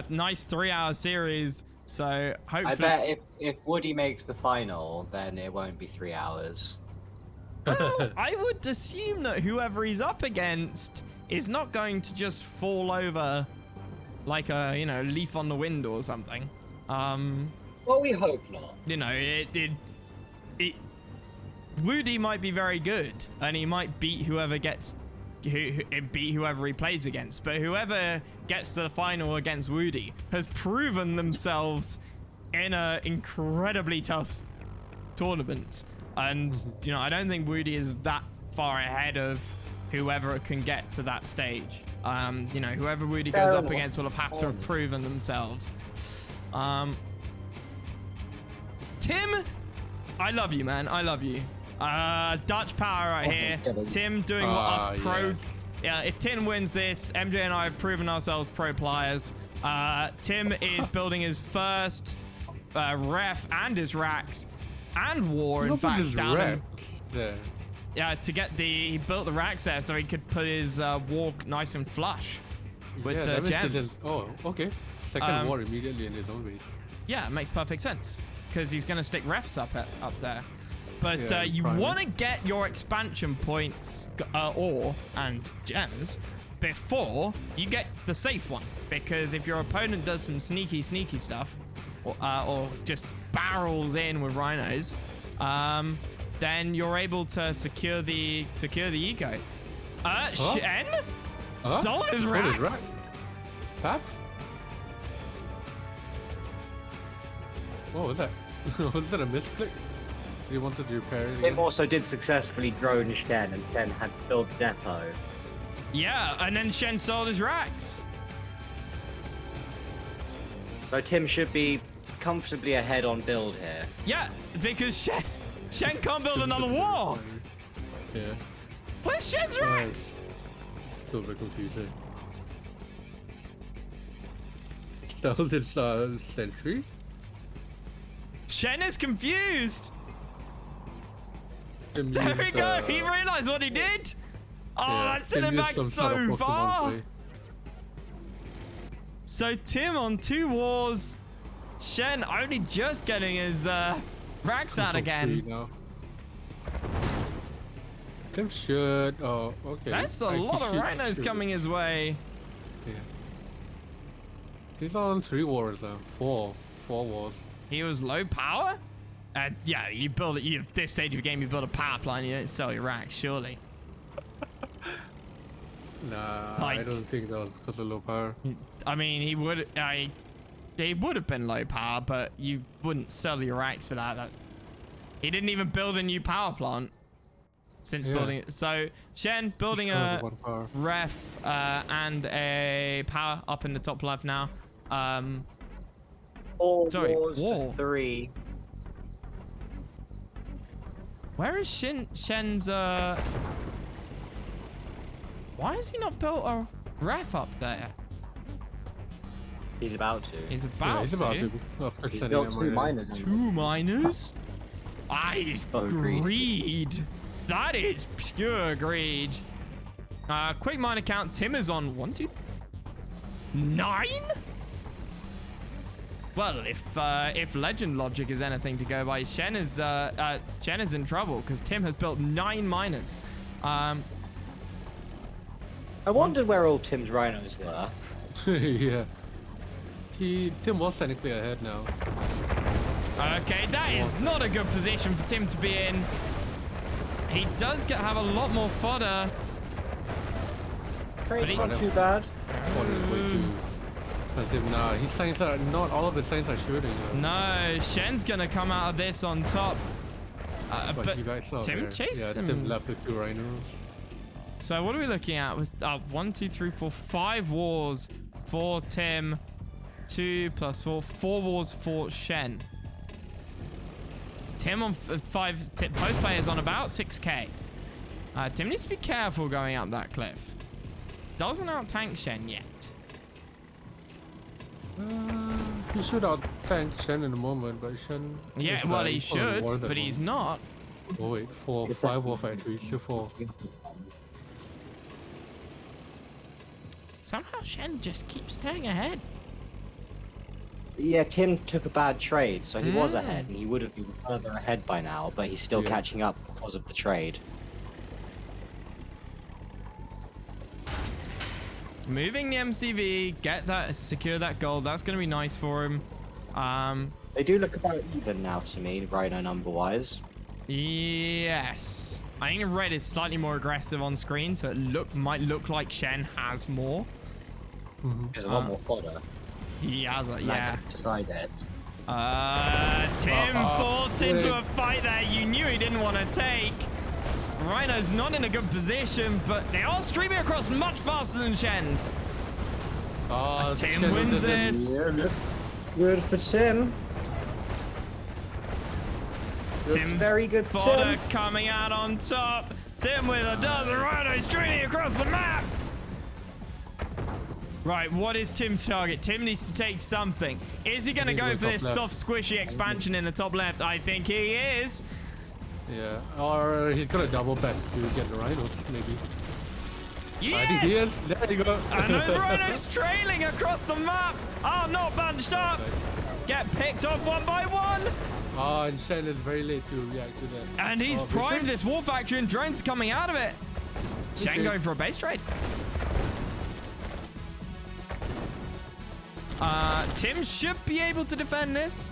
Speaker 1: nice 3-hour series. So hopefully.
Speaker 3: I bet if Woody makes the final, then it won't be 3 hours.
Speaker 1: I would assume that whoever he's up against is not going to just fall over like a, leaf on the wind or something.
Speaker 3: Well, we hope not.
Speaker 1: Woody might be very good, and he might beat whoever he plays against. But whoever gets to the final against Woody has proven themselves in an incredibly tough tournament. And, I don't think Woody is that far ahead of whoever can get to that stage. Whoever Woody goes up against will have to have proven themselves. Tim, I love you, man. I love you. Dutch power right here. Tim doing what us pro. Yeah, if Tim wins this, MJ and I have proven ourselves pro players. Tim is building his first ref and his racks and war, in fact, down
Speaker 2: there.
Speaker 1: Yeah, he built the racks there so he could put his war nice and flush with the gems.
Speaker 2: Oh, okay. Second war immediately in his own base.
Speaker 1: Yeah, it makes perfect sense because he's going to stick refs up there. But you want to get your expansion points and gems before you get the safe one, because if your opponent does some sneaky stuff or just barrels in with rhinos, then you're able to secure the eco. Shen sold his racks.
Speaker 2: Path? What was that? Was that a misclick? He wanted to repair it again?
Speaker 3: Tim also did successfully drone Shen, and Shen had built depot.
Speaker 1: Yeah, and then Shen sold his racks.
Speaker 3: So Tim should be comfortably ahead on build here.
Speaker 1: Yeah, because Shen can't build another wall.
Speaker 2: Yeah.
Speaker 1: Where's Shen's racks?
Speaker 2: Still a bit confusing. That was his sentry?
Speaker 1: Shen is confused.
Speaker 2: There
Speaker 1: we go. He realized what he did. Oh, that sent him back so far. So Tim on 2 wars. Shen only just getting his racks out again.
Speaker 2: Tim should. Oh, okay.
Speaker 1: That's a lot of rhinos coming his way.
Speaker 2: Yeah. He's on 3 wars now. 4 wars.
Speaker 1: He was low power? Yeah, you build it. This stage of the game, you build a power plant. You don't sell your racks, surely.
Speaker 2: Nah, I don't think that was because of low power.
Speaker 1: I mean, he would have been low power, but you wouldn't sell your racks for that. He didn't even build a new power plant since building it. So Shen building a ref and a power up in the top left now.
Speaker 3: 4 wars to 3.
Speaker 1: Where is Shen's why has he not built a ref up there?
Speaker 3: He's about to.
Speaker 1: He's about to.
Speaker 3: He's built 2 miners.
Speaker 1: 2 miners? He's greed. That is pure greed. Quick miner count. Tim is on 1, 2, 9? Well, if legend logic is anything to go by, Shen is in trouble because Tim has built 9 miners.
Speaker 3: I wondered where all Tim's rhinos were.
Speaker 2: Yeah. Tim was technically ahead now.
Speaker 1: Okay, that is not a good position for Tim to be in. He does have a lot more fodder.
Speaker 3: Trade's not too bad.
Speaker 2: Nah, his signs are not all of the signs are shooting.
Speaker 1: No, Shen's gonna come out of this on top. But Tim chased him.
Speaker 2: Tim left with 2 rhinos.
Speaker 1: So what are we looking at? Was 1, 2, 3, 4, 5 wars for Tim, 2 plus 4, 4 wars for Shen. Tim on 5. Both players on about 6k. Tim needs to be careful going up that cliff. Doesn't out tank Shen yet.
Speaker 2: He should out-tank Shen in a moment, but Shen...
Speaker 1: Yeah, well, he should, but he's not.
Speaker 2: Oh, wait, 5 war factories, still 4.
Speaker 1: Somehow Shen just keeps staying ahead.
Speaker 3: Yeah, Tim took a bad trade, so he was ahead, and he would have been further ahead by now, but he's still catching up because of the trade.
Speaker 1: moving the MCV, secure that gold. That's going to be nice for him.
Speaker 3: They do look about even now to me, Rhino number-wise.
Speaker 1: Yes. I think red is slightly more aggressive on screen, so it might look like Shen has more.
Speaker 3: There's a lot more fodder.
Speaker 1: He has it, yeah.
Speaker 3: Tried it.
Speaker 1: Tim forced into a fight there you knew he didn't want to take. Rhino's not in a good position, but they are streaming across much faster than Shen's. Tim wins this.
Speaker 3: Yeah, good for Tim.
Speaker 1: Tim's
Speaker 3: very good.
Speaker 1: fodder coming out on top. Tim with a dozen. Rhino streaming across the map. Right, what is Tim's target? Tim needs to take something. Is he going to go for this soft, squishy expansion in the top left? I think he is.
Speaker 2: Yeah, or he's gonna double back to get the rhinos, maybe.
Speaker 1: Yes!
Speaker 2: I think he is. There you go.
Speaker 1: And the rhinos trailing across the map. Oh, not bunched up. Get picked off one by one.
Speaker 2: Oh, and Shen is very late to react to that.
Speaker 1: And he's primed this war factory and drones coming out of it. Shen going for a base trade. Tim should be able to defend this.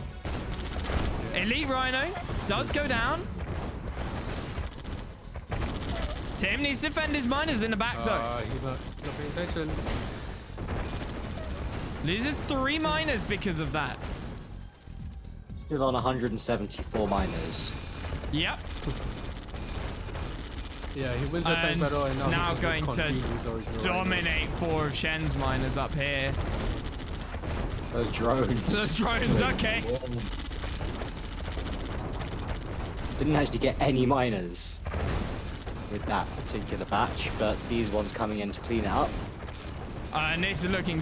Speaker 1: Elite Rhino does go down. Tim needs to defend his miners in the back, though.
Speaker 2: He's not paying attention.
Speaker 1: Loses 3 miners because of that.
Speaker 3: Still on 174 miners.
Speaker 1: Yep.
Speaker 2: Yeah, he wins the tank battle and
Speaker 1: now going to dominate 4 of Shen's miners up here.
Speaker 3: Those drones.
Speaker 1: Those drones, okay.
Speaker 3: Didn't actually get any miners with that particular batch, but these ones coming in to clean it up.
Speaker 1: And this is looking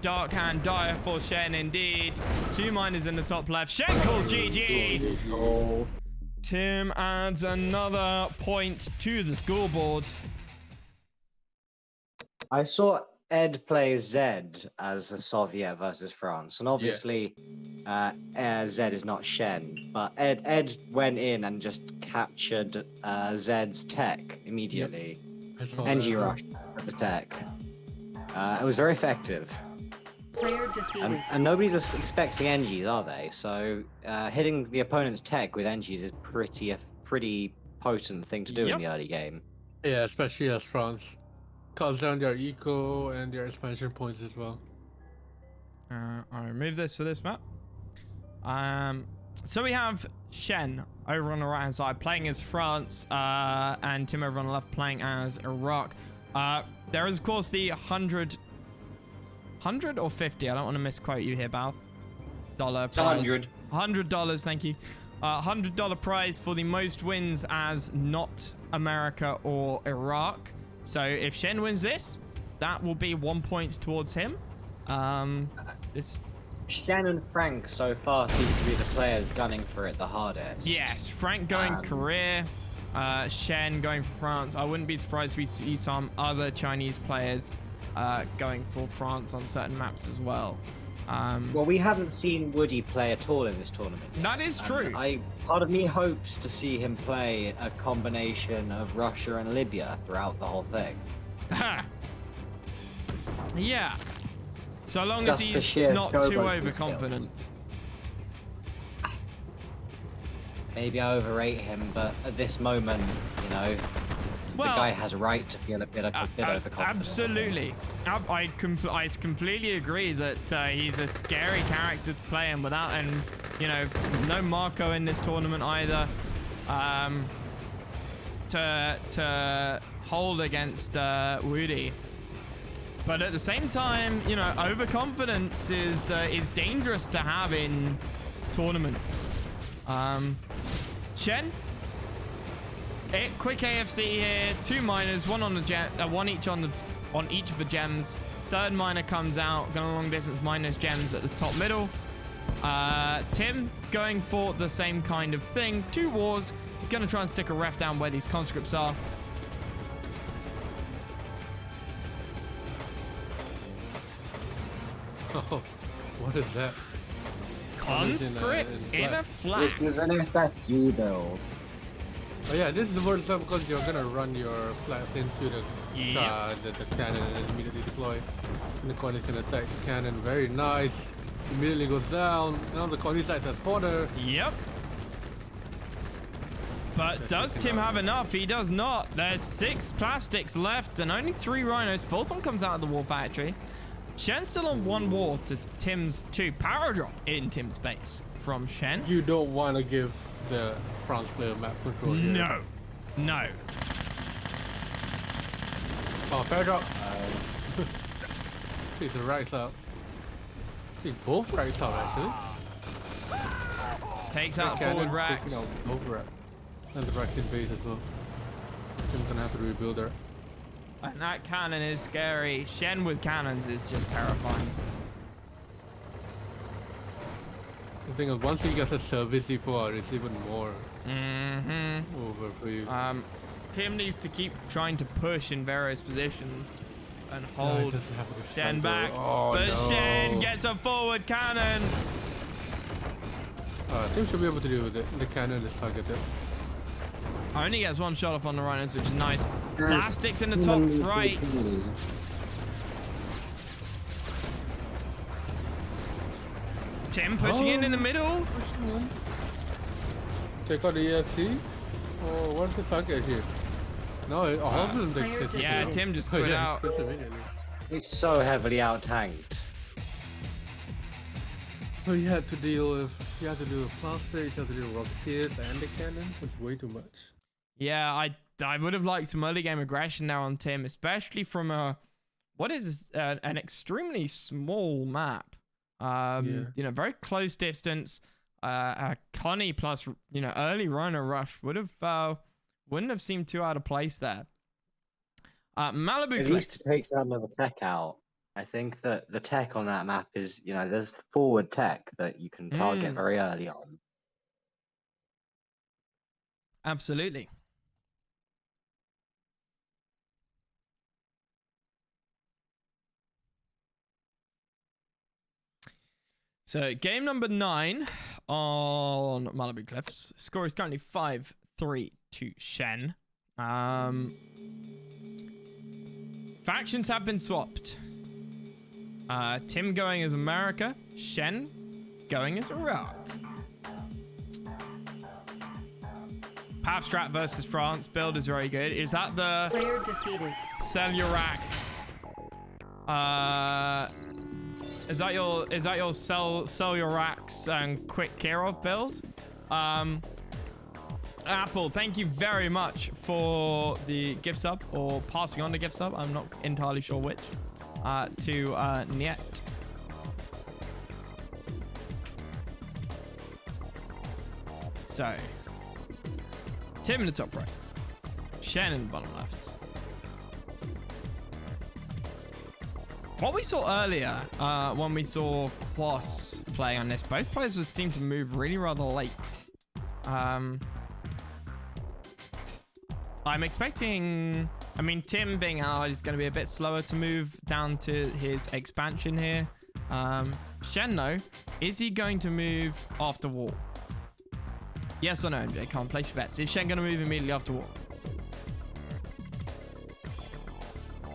Speaker 1: dark and dire for Shen indeed. 2 miners in the top left. Shen calls GG.
Speaker 3: Oh.
Speaker 1: Tim adds another point to the scoreboard.
Speaker 3: I saw Ed play Zed as a Soviet versus France, and obviously Zed is not Shen, but Ed went in and just captured Zed's tech immediately. NG rushed at the tech. It was very effective.
Speaker 5: Player defeated.
Speaker 3: And nobody's expecting NGs, are they? So hitting the opponent's tech with NGs is a pretty potent thing to do in the early game.
Speaker 2: Yeah, especially as France. Cuts down their eco and their expansion points as well.
Speaker 1: I'll remove this for this map. So we have Shen over on the right hand side playing as France, and Tim over on the left playing as Iraq. There is of course the 100 or 50. I don't want to misquote you here, Balth. Prize. $100, thank you. $100 prize for the most wins as not America or Iraq. So if Shen wins this, that will be 1 point towards him.
Speaker 3: Shen and Frank so far seem to be the players gunning for it the hardest.
Speaker 1: Yes, Frank going career, Shen going for France. I wouldn't be surprised if we see some other Chinese players going for France on certain maps as well.
Speaker 3: Well, we haven't seen Woody play at all in this tournament yet.
Speaker 1: That is true.
Speaker 3: Part of me hopes to see him play a combination of Russia and Libya throughout the whole thing.
Speaker 1: Yeah. So long
Speaker 3: Just
Speaker 1: as he's not too overconfident.
Speaker 3: Maybe I overrate him, but at this moment, you know, the guy has a right to feel a bit overconfident.
Speaker 1: Absolutely. I completely agree that he's a scary character to play in without, and you know, no Marco in this tournament either. To hold against Woody. But at the same time, you know, overconfidence is dangerous to have in tournaments. Shen, quick AFC here. 2 miners, one on the one each on each of the gems. Third miner comes out, going long distance miners gems at the top middle. Tim going for the same kind of thing. 2 wars. He's gonna try and stick a ref down where these conscripts are.
Speaker 2: Oh, what is that?
Speaker 1: Conscripts in a flag.
Speaker 3: It is an FFG build.
Speaker 2: Oh yeah, this is the worst time because you're gonna run your flags into the
Speaker 1: Yep.
Speaker 2: The cannon and then immediately deploy. And the Connie can attack the cannon. Very nice. Immediately goes down. Now the Connie's like that fodder.
Speaker 1: Yep. But does Tim have enough? He does not. There's 6 plastics left and only 3 rhinos. 4th one comes out of the war factory. Shen's still on 1 war to Tim's 2. Power drop in Tim's base from Shen.
Speaker 2: You don't want to give the France player map control here.
Speaker 1: No. No.
Speaker 2: Oh, power drop. Take the rights out. Take both rights out, actually.
Speaker 1: Takes out forward racks.
Speaker 2: Both racks. And the racks in base as well. Tim's gonna have to rebuild her.
Speaker 1: And that cannon is scary. Shen with cannons is just terrifying.
Speaker 2: The thing is, once he gets a service depot out, it's even more over for you.
Speaker 1: Tim needs to keep trying to push in various positions and hold Shen back.
Speaker 2: Oh,
Speaker 1: but
Speaker 2: no.
Speaker 1: Shen gets a forward cannon.
Speaker 2: Tim should be able to deal with it. The cannon is targeted.
Speaker 1: Only gets 1 shot off on the rhinos, which is nice. Plastics in the top right. Tim pushing in the middle.
Speaker 2: Take out the EFC. Oh, what's the target here? No, all of them takes it.
Speaker 1: Yeah, Tim just quit out.
Speaker 3: It's so heavily out-tanked.
Speaker 2: So you had to deal with plastics, you had to deal with rockets and the cannon. It's way too much.
Speaker 1: Yeah, I would have liked some early game aggression now on Tim, especially from what is an extremely small map. You know, very close distance. A Connie plus early Rhino rush wouldn't have seemed too out of place there. Malibu
Speaker 3: At least to take some of the tech out. I think that the tech on that map is, there's forward tech that you can target very early on.
Speaker 1: Absolutely. So game number 9 on Malibu Cliffs. Score is currently 5-3 to Shen. Factions have been swapped. Tim going as America, Shen going as Iraq. Pav versus France. Build is very good. Is that the
Speaker 5: Player defeated.
Speaker 1: Sell your racks? Is that your sell your racks and quick Kirov build? Apple, thank you very much for the gift sub or passing on the gift sub. I'm not entirely sure which. To Niet. So, Tim in the top right, Shen in the bottom left. What we saw earlier, when we saw Quas playing on this, both players just seemed to move really rather late. I'm expecting... I mean, Tim being allied is going to be a bit slower to move down to his expansion here. Shen, though, is he going to move after war? Yes or no, MJ? Can't place your bets. Is Shen going to move immediately after war?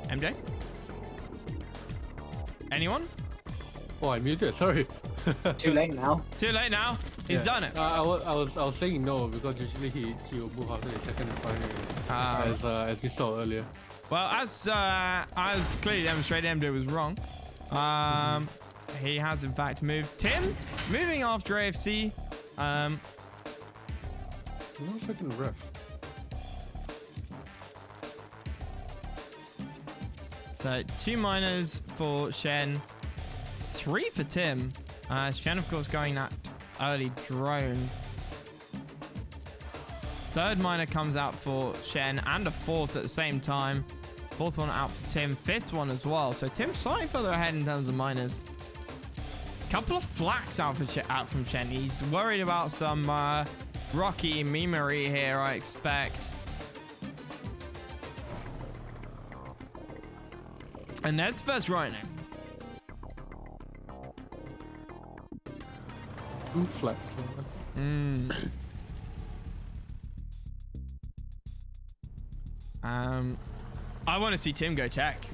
Speaker 1: MJ? Anyone?
Speaker 2: Oh, I muted. Sorry.
Speaker 3: Too late now.
Speaker 1: Too late now. He's done it.
Speaker 2: I was saying no because usually he will move after the second and final, as we saw earlier.
Speaker 1: Well, as clearly demonstrated, MJ was wrong. He has in fact moved. Tim moving after AFC.
Speaker 2: No second ref.
Speaker 1: So 2 miners for Shen, 3 for Tim. Shen, of course, going that early drone. 3rd miner comes out for Shen and a 4th at the same time. 4th one out for Tim, 5th one as well. So Tim's slightly further ahead in terms of miners. Couple of flaks out from Shen. He's worried about some rocky memery here, I expect. And that's first Rhino.
Speaker 2: Flat.
Speaker 1: I want to see Tim go tech.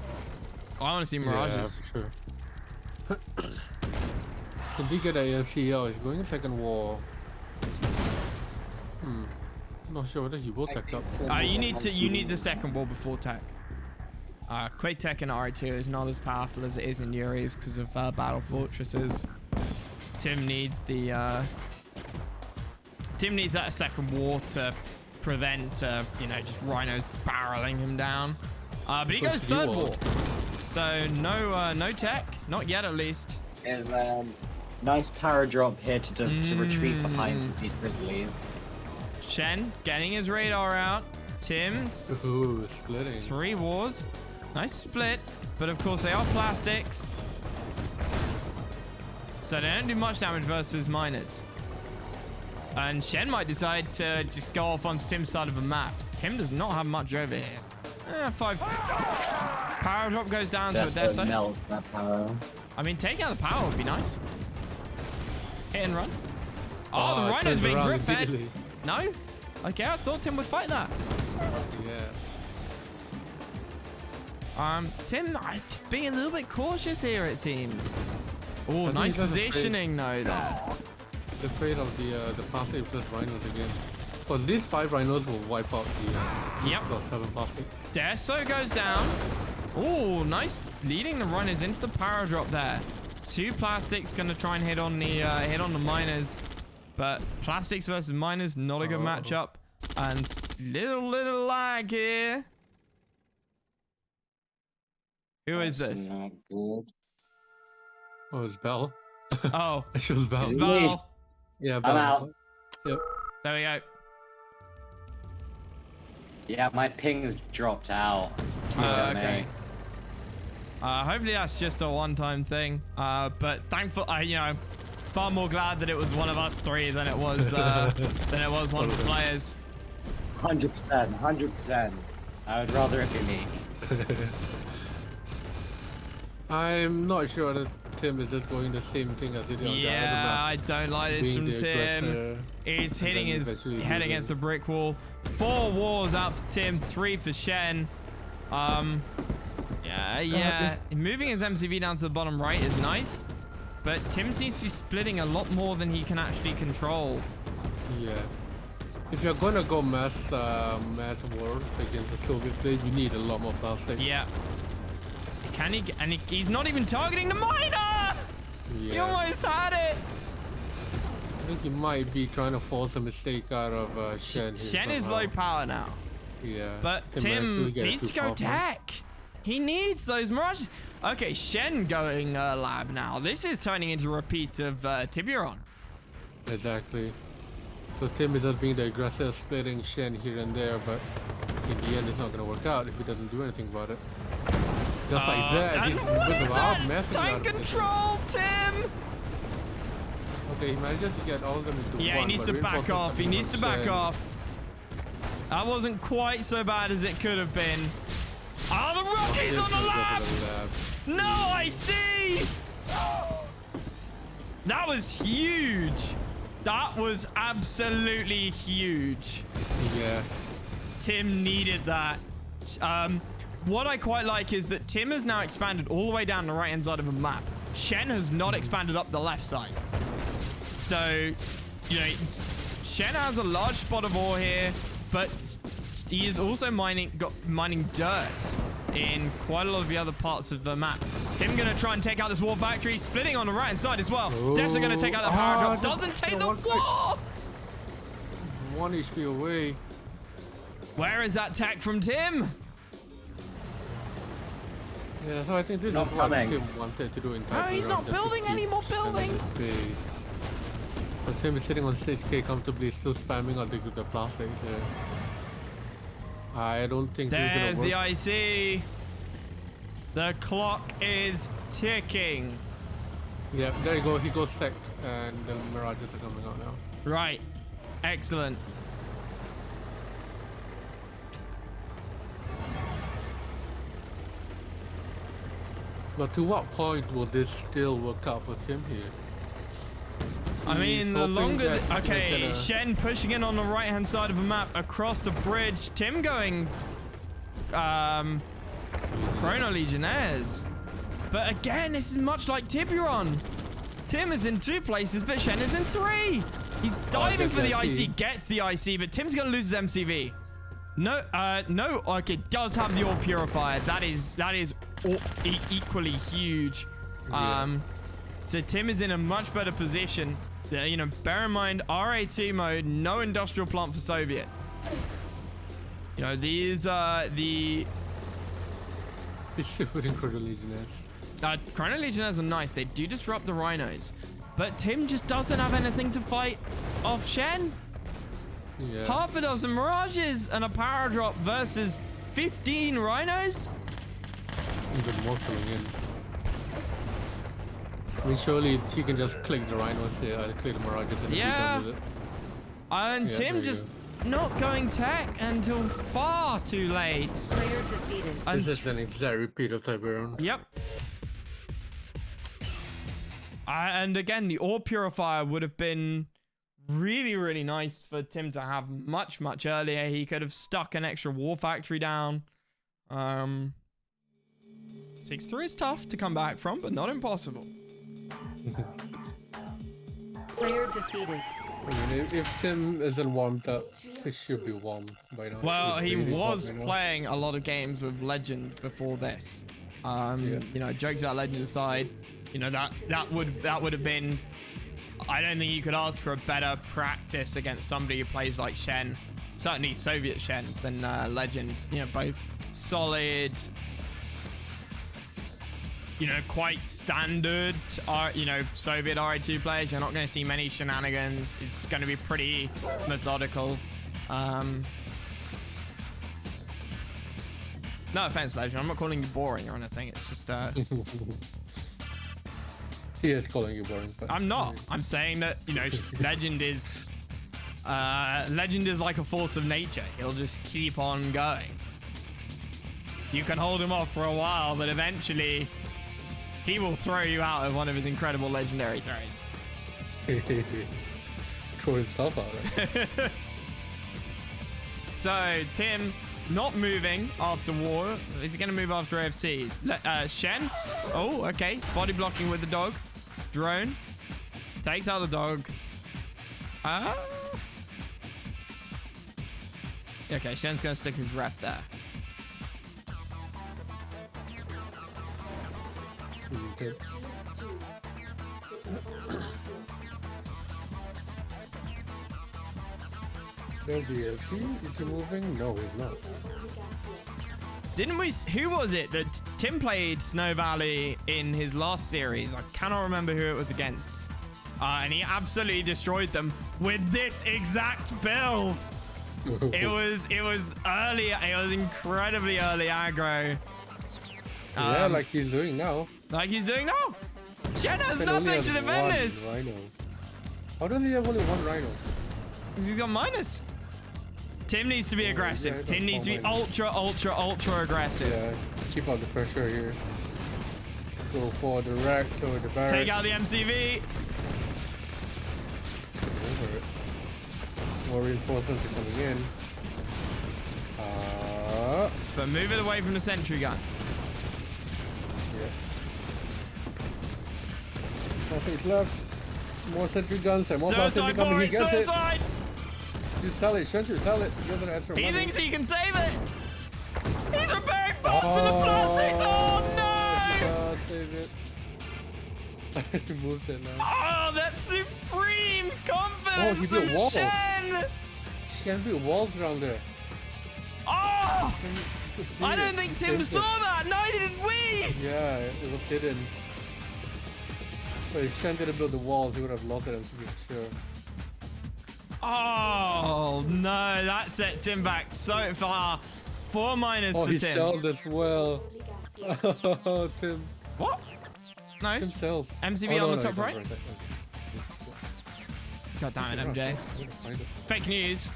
Speaker 1: I want to see Mirages.
Speaker 2: Yeah, for sure. If he get a AFCL, he's going in second wall. Not sure whether he will tech up.
Speaker 1: You need the second wall before tech. Quick tech in RA2 is not as powerful as it is in Yuri's because of battle fortresses. Tim needs that second wall to prevent just rhinos barreling him down. But he goes third wall. So no tech, not yet at least.
Speaker 3: And nice power drop here to retreat behind the Grizzly.
Speaker 1: Shen getting his radar out. Tim
Speaker 2: splitting.
Speaker 1: 3 wars. Nice split, but of course they are plastics. So they don't do much damage versus miners. And Shen might decide to just go off onto Tim's side of the map. Tim does not have much over here. 5. Power drop goes down to a dead side. I mean, taking out the power would be nice. Hit and run. Oh, the Rhino's being grip fed. No? Okay, I thought Tim would fight that.
Speaker 2: Yeah.
Speaker 1: Tim just being a little bit cautious here, it seems. Oh, nice positioning though there.
Speaker 2: Afraid of the plastic plus rhinos again. But these 5 rhinos will wipe out the 7 plastics.
Speaker 1: Deso goes down. Oh, nice leading the runners into the power drop there. 2 plastics gonna try and hit on the miners, but plastics versus miners not a good matchup, and little lag here. Who is this?
Speaker 3: Not good.
Speaker 2: Oh, it's Bell.
Speaker 1: Oh,
Speaker 2: it shows Bell.
Speaker 1: It's Bell.
Speaker 2: Yeah, Bell.
Speaker 3: I'm out.
Speaker 2: Yep.
Speaker 1: There we go.
Speaker 3: Yeah, my ping's dropped out.
Speaker 1: Okay. Hopefully that's just a one-time thing. But thankful, far more glad that it was one of us 3 than it was one of the players.
Speaker 3: 100%, 100%. I would rather it be me.
Speaker 2: I'm not sure that Tim is just going the same thing as he did on the other map.
Speaker 1: I don't like this from Tim. He's hitting his head against a brick wall. 4 wars out for Tim, 3 for Shen. Yeah. Moving his MCV down to the bottom right is nice, but Tim seems to be splitting a lot more than he can actually control.
Speaker 2: Yeah. If you're gonna go mass wars against a Soviet plate, you need a lot more plastic.
Speaker 1: Yeah. Can he? And he's not even targeting the miner. Yeah. He almost had it.
Speaker 2: I think he might be trying to force a mistake out of Shen.
Speaker 1: Shen is low power now.
Speaker 2: Yeah.
Speaker 1: But Tim needs to go tech. He needs those mirages. Okay, Shen going lab now. This is turning into a repeat of Tiburon.
Speaker 2: Exactly. So Tim is just being the aggressive, splitting Shen here and there, but in the end, it's not going to work out if he doesn't do anything about it. Just like that, he's without messing
Speaker 1: tank control, Tim!
Speaker 2: Okay, he manages to get all of them into one.
Speaker 1: Yeah, he needs to back off. He needs to back off. That wasn't quite so bad as it could have been. Oh, the Rockies on the lab! No, I see! That was huge. That was absolutely huge.
Speaker 2: Yeah.
Speaker 1: Tim needed that. What I quite like is that Tim has now expanded all the way down the right-hand side of the map. Shen has not expanded up the left side. So, Shen has a large spot of ore here, but he is also mining dirt in quite a lot of the other parts of the map. Tim gonna try and take out this war factory, splitting on the right-hand side as well. Definitely gonna take out the power drop. Doesn't take the war!
Speaker 2: 1 HP away.
Speaker 1: Where is that tech from Tim?
Speaker 2: Yeah, so I think this is what Tim wanted to do in time.
Speaker 1: No, he's not building any more buildings.
Speaker 2: But Tim is sitting on 6k comfortably, still spamming on the plastic here. I don't think
Speaker 1: there's the IC. The clock is ticking.
Speaker 2: Yeah, there you go. He goes tech, and the mirages are coming out now.
Speaker 1: Right. Excellent.
Speaker 2: But to what point will this still work out for Tim here?
Speaker 1: I mean, the longer... Okay, Shen pushing in on the right-hand side of the map across the bridge. Tim going
Speaker 2: Legionnaires.
Speaker 1: Legionnaires. But again, this is much like Tiburon. Tim is in 2 places, but Shen is in 3. He's diving for the IC, gets the IC, but Tim's going to lose his MCV. No, okay, does have the Ore Purifier. That is equally huge.
Speaker 2: Yeah.
Speaker 1: So Tim is in a much better position. You know, bear in mind, RA2 mode, no industrial plant for Soviet. You know, these are the...
Speaker 2: He's shooting Chrono Legionnaires.
Speaker 1: Chrono Legionnaires are nice. They do disrupt the rhinos. But Tim just doesn't have anything to fight off Shen.
Speaker 2: Yeah.
Speaker 1: Half a dozen Mirages and a power drop versus 15 rhinos?
Speaker 2: Even more coming in. I mean, surely he can just click the rhinos here, click the Mirages and be done with it.
Speaker 1: And
Speaker 2: Yeah,
Speaker 1: Tim just not going tech until far too late.
Speaker 5: Player defeated.
Speaker 2: This is an exact repeat of Tiburon.
Speaker 1: Yep. And again, the Ore Purifier would have been really, really nice for Tim to have much, much earlier. He could have stuck an extra War Factory down. 6-3 is tough to come back from, but not impossible.
Speaker 5: Player defeated.
Speaker 2: I mean, if Tim isn't warmed up, he should be warm by now.
Speaker 1: Well, he
Speaker 2: Really
Speaker 1: was
Speaker 2: hot, you know?
Speaker 1: playing a lot of games with Legend before this. You know, jokes about Legend aside, you know, that would have been, I don't think you could ask for a better practice against somebody who plays like Shen, certainly Soviet Shen, than Legend. You know, both solid, you know, quite standard, you know, Soviet RA2 players. You're not going to see many shenanigans. It's going to be pretty methodical. No offense, Legend. I'm not calling you boring or anything. It's just,
Speaker 2: He is calling you boring, but
Speaker 1: I'm not. I'm saying that, you know, Legend is like a force of nature. He'll just keep on going. You can hold him off for a while, but eventually he will throw you out of one of his incredible legendary throws.
Speaker 2: throw himself out. Right?
Speaker 1: So Tim not moving after war. He's going to move after AFC. Shen. Oh, okay. Body blocking with the dog. Drone. Takes out the dog. Okay, Shen's going to stick his ref there.
Speaker 2: Okay. There's the AFC. Is he moving? No, he's not.
Speaker 1: Didn't we? Who was it that Tim played Snow Valley in his last series? I cannot remember who it was against. And he absolutely destroyed them with this exact build. It was early. It was incredibly early aggro.
Speaker 2: Yeah, like he's doing now.
Speaker 1: Like he's doing now. Shen has
Speaker 2: Shen only
Speaker 1: nothing
Speaker 2: has
Speaker 1: to defend
Speaker 2: one
Speaker 1: this.
Speaker 2: Rhino. How does he have only one rhino?
Speaker 1: Because he's got minus. Tim needs to be aggressive.
Speaker 2: yeah,
Speaker 1: Tim needs to be
Speaker 2: minus.
Speaker 1: ultra aggressive.
Speaker 2: Yeah, keep out the pressure here. Go for the rack, or the barrack.
Speaker 1: Take out the MCV.
Speaker 2: Over it. More reinforcements are coming in.
Speaker 1: But move it away from the sentry gun.
Speaker 2: Yeah. Nothing's left. More sentry guns and more fast sentry
Speaker 1: Suicide
Speaker 2: coming.
Speaker 1: for
Speaker 2: He
Speaker 1: it,
Speaker 2: gets it.
Speaker 1: suicide!
Speaker 2: Should sell it. Should sell it. Give it extra
Speaker 1: He
Speaker 2: money.
Speaker 1: thinks he can save it. He's repairing parts to the plastics. Oh no!
Speaker 2: God, save it. He moves it now.
Speaker 1: Oh, that's supreme confidence
Speaker 2: he built
Speaker 1: from
Speaker 2: walls.
Speaker 1: Shen.
Speaker 2: Shen built walls around there.
Speaker 1: Oh!
Speaker 2: You could see
Speaker 1: I
Speaker 2: it.
Speaker 1: don't think Tim
Speaker 2: Sensed
Speaker 1: saw
Speaker 2: it.
Speaker 1: that. Neither did we.
Speaker 2: Yeah, it was hidden. So if Shen didn't build the walls, he would have lost it, I'm for sure.
Speaker 1: Oh no, that set Tim back so far. 4 minus
Speaker 2: Oh,
Speaker 1: for
Speaker 2: he
Speaker 1: Tim.
Speaker 2: sold as well. Oh, Tim.
Speaker 1: What? No.
Speaker 2: Tim sells.
Speaker 1: MCV
Speaker 2: Oh,
Speaker 1: on
Speaker 2: no,
Speaker 1: the top
Speaker 2: no,
Speaker 1: right.
Speaker 2: okay.
Speaker 1: God damn it, MJ.
Speaker 2: Find it.
Speaker 1: Fake news.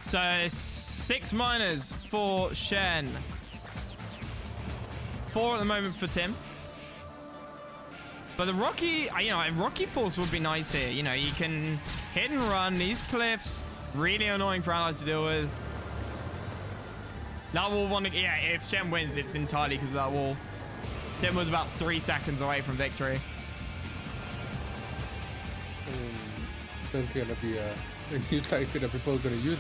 Speaker 1: So 6 miners for Shen. 4 at the moment for Tim. But the Rocky, you know, a Rocky Force would be nice here. You know, you can hit and run these cliffs. Really annoying for allies to deal with. That wall won. Yeah, if Shen wins, it's entirely because of that wall. Tim was about 3 seconds away from victory.
Speaker 2: There's gonna be a new tactic that people are gonna use.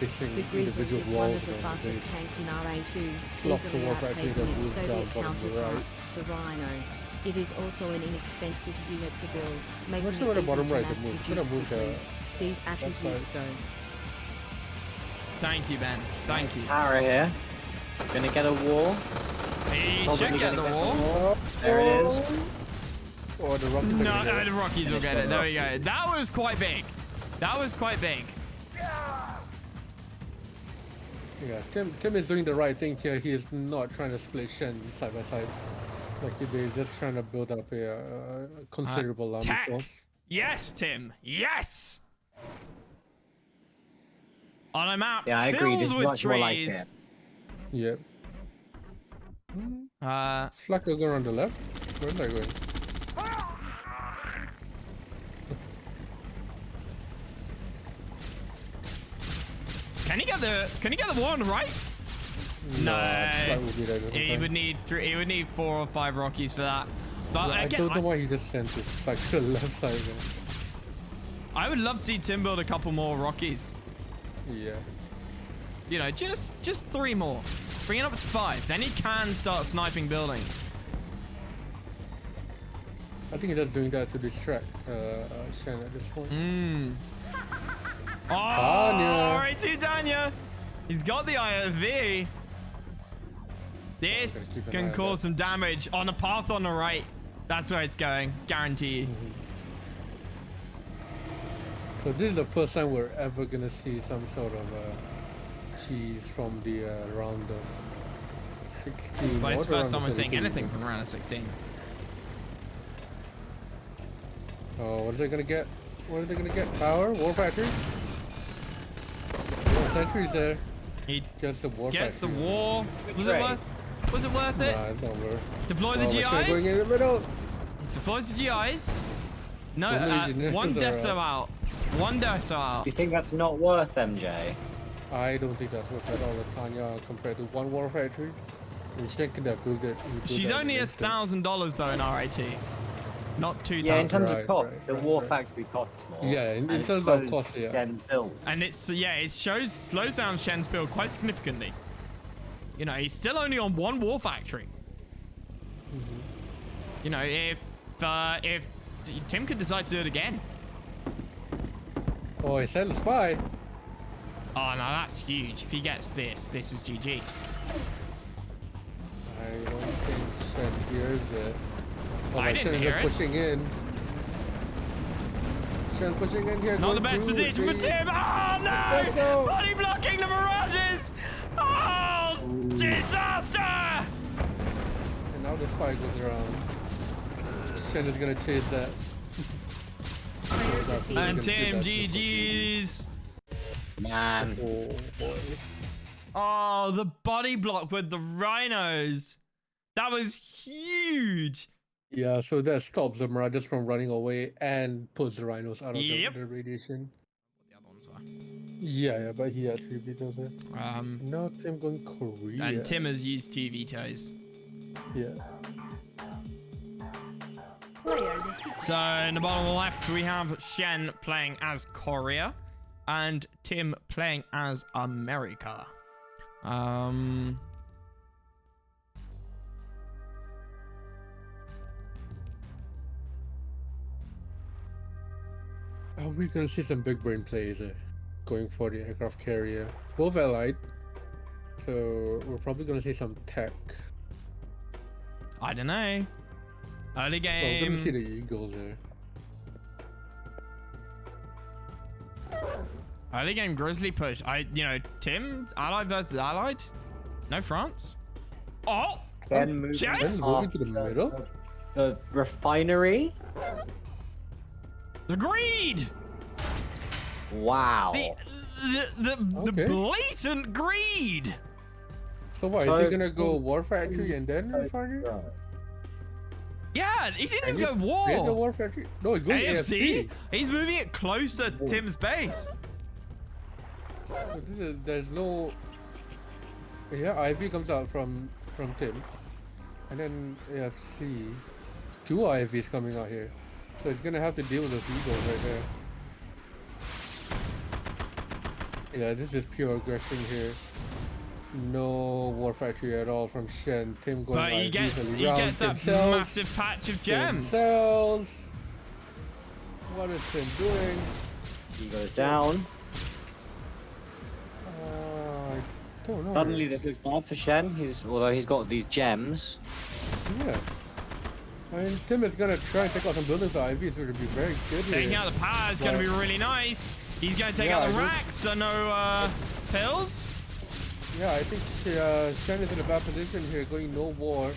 Speaker 2: Facing
Speaker 5: The Grizzly
Speaker 2: individual
Speaker 5: is one
Speaker 2: walls
Speaker 5: of the
Speaker 2: around
Speaker 5: fastest
Speaker 2: base.
Speaker 5: tanks in RA2,
Speaker 2: Lots of
Speaker 5: easily
Speaker 2: warfare
Speaker 5: outpacing
Speaker 2: that
Speaker 5: its
Speaker 2: moves down
Speaker 5: Soviet
Speaker 2: bottom to the
Speaker 5: counterpart,
Speaker 2: right.
Speaker 5: the Rhino. It is also an inexpensive unit to build, making
Speaker 2: Where's
Speaker 5: it
Speaker 2: the one at
Speaker 5: easy
Speaker 2: bottom
Speaker 5: to
Speaker 2: right to
Speaker 5: mass
Speaker 2: move?
Speaker 5: produce
Speaker 2: Gonna move the
Speaker 5: quickly. These attributes,
Speaker 2: side.
Speaker 5: though.
Speaker 1: Thank you, Ben. Thank you.
Speaker 3: Power here. Gonna get a wall.
Speaker 1: He
Speaker 3: Probably
Speaker 1: should get
Speaker 3: gonna
Speaker 1: the
Speaker 3: get
Speaker 1: wall.
Speaker 3: There it is.
Speaker 2: Oh, the Rockies.
Speaker 1: No, the Rockies will get it. There we go. That was quite big. That was quite big.
Speaker 2: Yeah, Tim is doing the right thing here. He is not trying to split Shen side by side. Like they're just trying to build up a considerable army
Speaker 1: Tech.
Speaker 2: force.
Speaker 1: Yes, Tim. Yes. On a map
Speaker 3: Yeah, I agree. This
Speaker 1: filled
Speaker 3: is
Speaker 1: with
Speaker 3: much more like
Speaker 1: trees.
Speaker 3: it.
Speaker 2: Yep. Flak will go on the left. Where's that going?
Speaker 1: Can he get the wall on the right? No.
Speaker 2: Flak will be there the whole
Speaker 1: He
Speaker 2: time.
Speaker 1: would need he would need 4 or 5 Rockies for that. But
Speaker 2: Yeah, I
Speaker 1: again,
Speaker 2: don't know why he just sent his Flak to the left side. Man.
Speaker 1: I would love to see Tim build a couple more Rockies.
Speaker 2: Yeah.
Speaker 1: You know, just 3 more. Bring it up to 5. Then he can start sniping buildings.
Speaker 2: I think he's just doing that to distract Shen at this point.
Speaker 1: Oh,
Speaker 2: Tanya.
Speaker 1: RA2 Tanya. He's got the IOV. This
Speaker 2: Gotta keep an eye
Speaker 1: can
Speaker 2: on
Speaker 1: cause
Speaker 2: that.
Speaker 1: some damage on a path on the right. That's where it's going. Guarantee you.
Speaker 2: So this is the first time we're ever gonna see some sort of cheese from the round of 16.
Speaker 1: But it's
Speaker 2: or
Speaker 1: the first
Speaker 2: round
Speaker 1: time
Speaker 2: of
Speaker 1: we're seeing
Speaker 2: 17.
Speaker 1: anything from round of 16.
Speaker 2: Oh, what are they gonna get? What are they gonna get? Power? War factory? Yeah, sentries there.
Speaker 1: He
Speaker 2: Just the war
Speaker 1: gets the
Speaker 2: factory.
Speaker 1: war. Was it worth it?
Speaker 2: Nah, it's not worth.
Speaker 1: Deploy the
Speaker 2: Oh, we're still going
Speaker 1: GIs?
Speaker 2: in the middle.
Speaker 1: Deploys the GIs? No,
Speaker 2: Only engineers
Speaker 1: one
Speaker 2: are
Speaker 1: Deso
Speaker 2: out.
Speaker 1: out. One Deso out.
Speaker 3: You think that's not worth MJ?
Speaker 2: I don't think that's worth at all with Tanya compared to one war factory. And Shen can have built it.
Speaker 1: She's only $1,000 though in RA2. Not 2,000.
Speaker 3: Yeah, in terms
Speaker 2: Right,
Speaker 3: of cost,
Speaker 2: right,
Speaker 3: the
Speaker 2: right,
Speaker 3: war
Speaker 2: right.
Speaker 3: factory costs more.
Speaker 2: Yeah, in
Speaker 3: and
Speaker 2: terms
Speaker 3: it
Speaker 2: of
Speaker 3: slows
Speaker 2: cost, yeah.
Speaker 3: Shen build.
Speaker 1: And it slows down Shen's build quite significantly. You know, he's still only on 1 war factory. You know, if Tim could decide to do it again.
Speaker 2: Oh, he sent a spy.
Speaker 1: Oh no, that's huge. If he gets this is GG.
Speaker 2: I don't think Shen hears it. Oh,
Speaker 1: I
Speaker 2: but
Speaker 1: didn't
Speaker 2: Shen
Speaker 1: hear
Speaker 2: is
Speaker 1: it.
Speaker 2: pushing in. Shen pushing in here.
Speaker 1: Not
Speaker 2: going
Speaker 1: the best
Speaker 2: through
Speaker 1: position for
Speaker 2: the-
Speaker 1: Tim. Oh no!
Speaker 2: Deso.
Speaker 1: Body blocking the mirages. Oh, disaster!
Speaker 2: And now the spy goes around. Shen is gonna chase that.
Speaker 1: And Tim, GG's.
Speaker 3: Man.
Speaker 2: Oh boy.
Speaker 1: Oh, the body block with the rhinos. That was huge.
Speaker 2: Yeah, so that stops the Mirages from running away and pulls the rhinos out of
Speaker 1: Yep.
Speaker 2: the radiation.
Speaker 1: The other ones were.
Speaker 2: Yeah, but he actually beat us there. Now Tim going Korea.
Speaker 1: And Tim has used 2 vetoes.
Speaker 2: Yeah.
Speaker 1: So in the bottom left, we have Shen playing as Korea and Tim playing as America.
Speaker 2: Are we gonna see some big brain plays going for the aircraft carrier? Both allied. So we're probably gonna see some tech.
Speaker 1: I don't know. Early
Speaker 2: Oh, we're gonna see
Speaker 1: game.
Speaker 2: the Eagles there.
Speaker 1: Early game Grizzly push. Tim, allied versus allied. No France. Oh,
Speaker 3: Then moving
Speaker 1: Shen?
Speaker 2: Then moving to the middle?
Speaker 3: the refinery.
Speaker 1: the greed.
Speaker 3: Wow.
Speaker 1: The
Speaker 2: Okay.
Speaker 1: blatant greed.
Speaker 2: So what, is
Speaker 3: So-
Speaker 2: he gonna go War Factory and then Refinery?
Speaker 1: Yeah, he didn't
Speaker 2: And
Speaker 1: even go
Speaker 2: you create the
Speaker 1: war.
Speaker 2: War Factory? No, he's going
Speaker 1: AFC.
Speaker 2: AFC.
Speaker 1: He's moving it closer to Tim's base.
Speaker 2: So there's no Yeah, Ivy comes out from Tim, and then AFC, two IVs coming out here, so it's gonna have to deal with those egos right there. Yeah, this is pure aggression here. No war factory at all from Shen. Tim going
Speaker 1: But he
Speaker 2: IVs
Speaker 1: gets
Speaker 2: and
Speaker 1: he
Speaker 2: rounds
Speaker 1: gets that
Speaker 2: themselves.
Speaker 1: massive patch of gems.
Speaker 2: Themselves. What is Tim doing?
Speaker 3: He goes down.
Speaker 2: I don't know.
Speaker 3: Suddenly that looks bad for Shen. Although he's got these gems.
Speaker 2: Yeah. I mean, Tim is gonna try and take out some buildings. The IVs would be very good
Speaker 1: Taking
Speaker 2: here.
Speaker 1: out the power is going to be really nice. He's going to take out the racks, so no pills.
Speaker 2: Yeah, I think Shen is in a bad position here, going no war.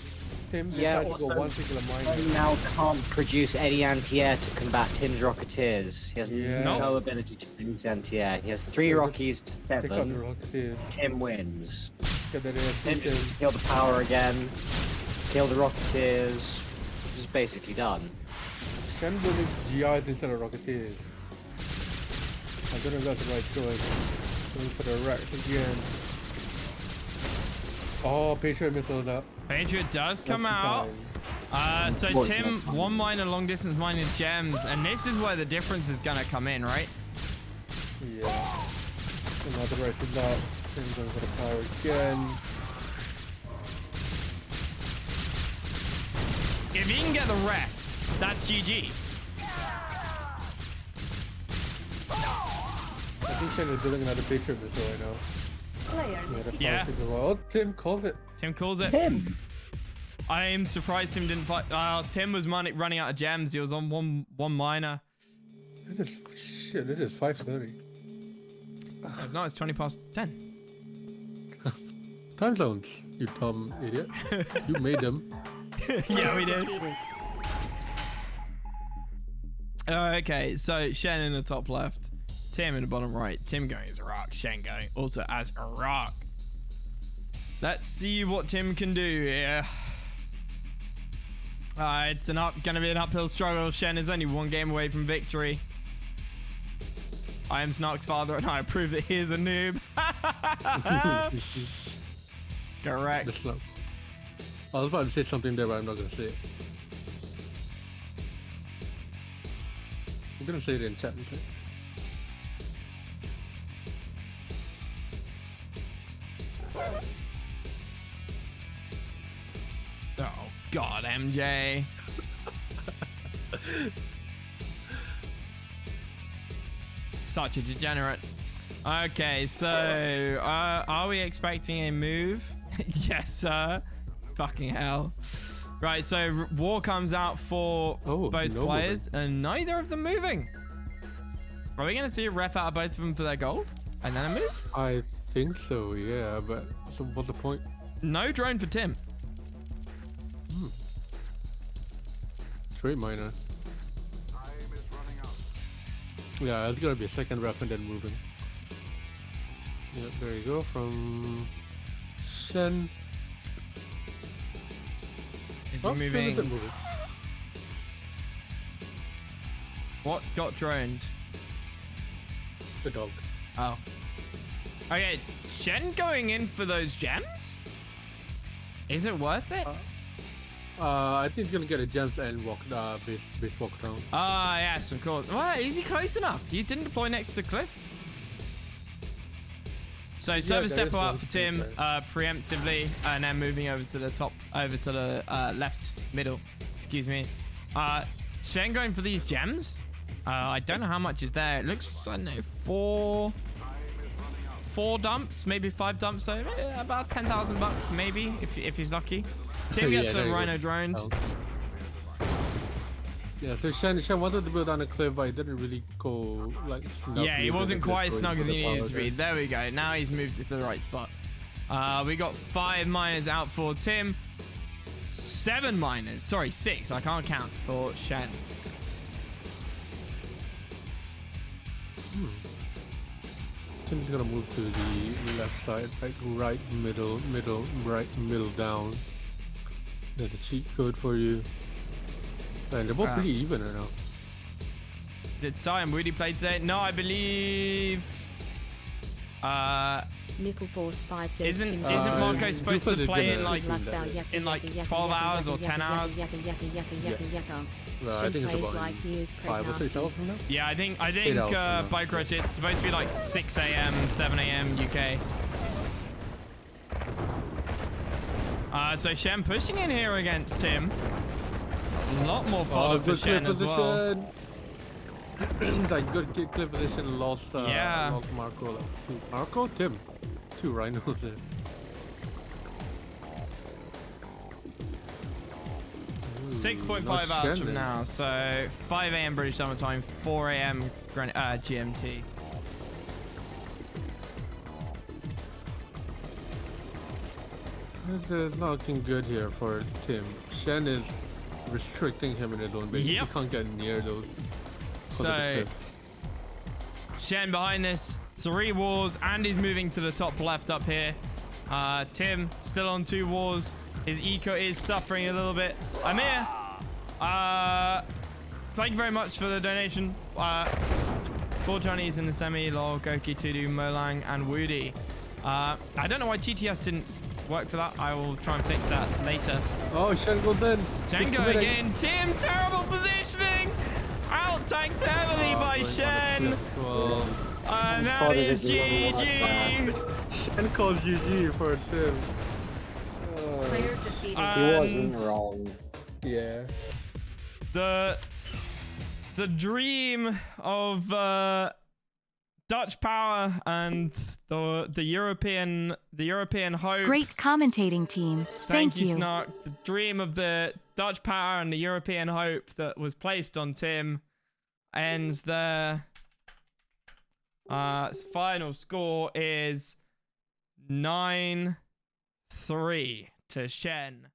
Speaker 2: Tim decides to go one singular miner.
Speaker 3: He now can't produce any anti-air to combat Tim's Rocketeers. He has no ability to produce anti-air. He has 3 Rockies to
Speaker 2: Take out the
Speaker 3: 7.
Speaker 2: Rocketeers.
Speaker 3: Tim wins.
Speaker 2: Get that
Speaker 3: Tim just needs to kill the power again. Kill the Rocketeers. Just basically done.
Speaker 2: Shen building GIs instead of Rocketeers. I don't know if that's the right choice. Going for the racks again. Oh, Patriot missiles up.
Speaker 1: Patriot does come
Speaker 2: That's
Speaker 1: out.
Speaker 2: fine.
Speaker 1: So Tim, 1 miner, long distance mining gems, and this is where the difference is gonna come in, right?
Speaker 2: Yeah. Another rifle out. Tim going for the power again.
Speaker 1: If he can get the ref, that's GG.
Speaker 2: I think Shen is building another Patriot missile right now.
Speaker 1: Yeah.
Speaker 2: Oh, Tim calls it.
Speaker 1: Tim calls it.
Speaker 3: Tim!
Speaker 1: I'm surprised Tim didn't fight. Tim was running out of gems. He was on one miner.
Speaker 2: It is shit. It is 5:30.
Speaker 1: It's not. It's 20 past 10.
Speaker 2: Time zones, you dumb idiot. You made them.
Speaker 1: Yeah, we did. Okay, so Shen in the top left, Tim in the bottom right. Tim going as Iraq, Shen going also as Iraq. Let's see what Tim can do here. It's gonna be an uphill struggle. Shen is only 1 game away from victory. I am Snark's father, and I approve that he is a noob. Correct.
Speaker 2: The slumps. I was about to say something there, but I'm not gonna say it. I'm gonna say it in chat instead.
Speaker 1: Oh God, MJ. Such a degenerate. Okay, so are we expecting a move? Yes, sir. Fucking hell. Right, so war comes out for both players, and neither of them moving. Are we gonna see a ref out of both of them for their gold, and then a move?
Speaker 2: I think so, yeah. But so what's the point?
Speaker 1: No drone for Tim.
Speaker 2: Straight miner. Yeah, it's gonna be a second ref and then moving. Yep, there you go from Shen.
Speaker 1: Is he moving?
Speaker 2: Tim isn't moving.
Speaker 1: What got droned?
Speaker 2: The dog.
Speaker 1: Oh. Okay, Shen going in for those gems? Is it worth it?
Speaker 2: I think he's gonna get a gems and walk base walk down.
Speaker 1: Ah, yes, of course. Well, is he close enough? He didn't deploy next to the cliff. So service
Speaker 2: there is
Speaker 1: depot
Speaker 2: one
Speaker 1: up for Tim
Speaker 2: there.
Speaker 1: preemptively, and then moving over to the top, over to the left middle. Excuse me. Shen going for these gems. I don't know how much is there. It looks, I don't know, four dumps, maybe 5 dumps. So about 10,000 bucks, maybe if he's lucky. Tim gets a rhino droned.
Speaker 2: Oh. Yeah, so Shen wanted to build on a cliff, but he didn't really go like snug.
Speaker 1: Yeah, he wasn't quite as snug as he needed to be. There we go. Now he's moved it to the right spot. We got 5 miners out for Tim. 7 miners. Sorry, 6. I can't count for Shen.
Speaker 2: Tim's gonna move to the left side, like right, middle, right, middle, down. There's a cheat code for you. And they're both pretty even right now.
Speaker 1: Did Sion Woody play today? No, I believe
Speaker 5: Nipple Force 5 says
Speaker 1: Isn't
Speaker 5: Tim
Speaker 1: isn't
Speaker 5: Dillon.
Speaker 1: Marco supposed to play in like
Speaker 5: in
Speaker 1: 12 hours or 10 hours?
Speaker 2: No, I think it's about
Speaker 5: like he is
Speaker 2: 5 or 6 hours from now.
Speaker 1: Yeah, I think
Speaker 2: 8 hours from now.
Speaker 1: Bike Rush, it's supposed to be like 6 a.m., 7 a.m. UK. So Shen pushing in here against him. A lot more fodder for
Speaker 2: good
Speaker 1: Shen
Speaker 2: clear
Speaker 1: as well.
Speaker 2: position. Like good clear position. Lost.
Speaker 1: Yeah.
Speaker 2: Lost Marco. Like, Marco, Tim. 2 rhinos there. Ooh,
Speaker 1: 6.5
Speaker 2: nice
Speaker 1: hours
Speaker 2: Shen
Speaker 1: from
Speaker 2: there.
Speaker 1: now, so 5 a.m. British Summer Time, 4 a.m. GMT.
Speaker 2: It's not looking good here for Tim. Shen is restricting him in his own base.
Speaker 1: Yep.
Speaker 2: He can't get near those.
Speaker 1: So Shen behind this, 3 wars, and he's moving to the top left up here. Tim still on 2 wars. His eco is suffering a little bit. Amir, thank you very much for the donation. 4 Chinese in the semi, lol, Goki, Tudu, Molang, and Woody. I don't know why TTS didn't work for that. I will try and fix that later.
Speaker 2: Oh, Shen goes in.
Speaker 1: Shen
Speaker 2: He's
Speaker 1: going
Speaker 2: committing.
Speaker 1: in. Tim, terrible positioning. Out tanked heavily by Shen.
Speaker 2: Well,
Speaker 1: And that is GG.
Speaker 2: Shen calls GG for Tim.
Speaker 5: Player defeated.
Speaker 3: He wasn't
Speaker 1: And
Speaker 3: wrong.
Speaker 2: Yeah.
Speaker 1: the dream of Dutch power and the European hope.
Speaker 6: Great commentating team.
Speaker 1: Thank you,
Speaker 6: you.
Speaker 1: Snark. The dream of the Dutch power and the European hope that was placed on Tim ends there. Final score is 9-3 to Shen.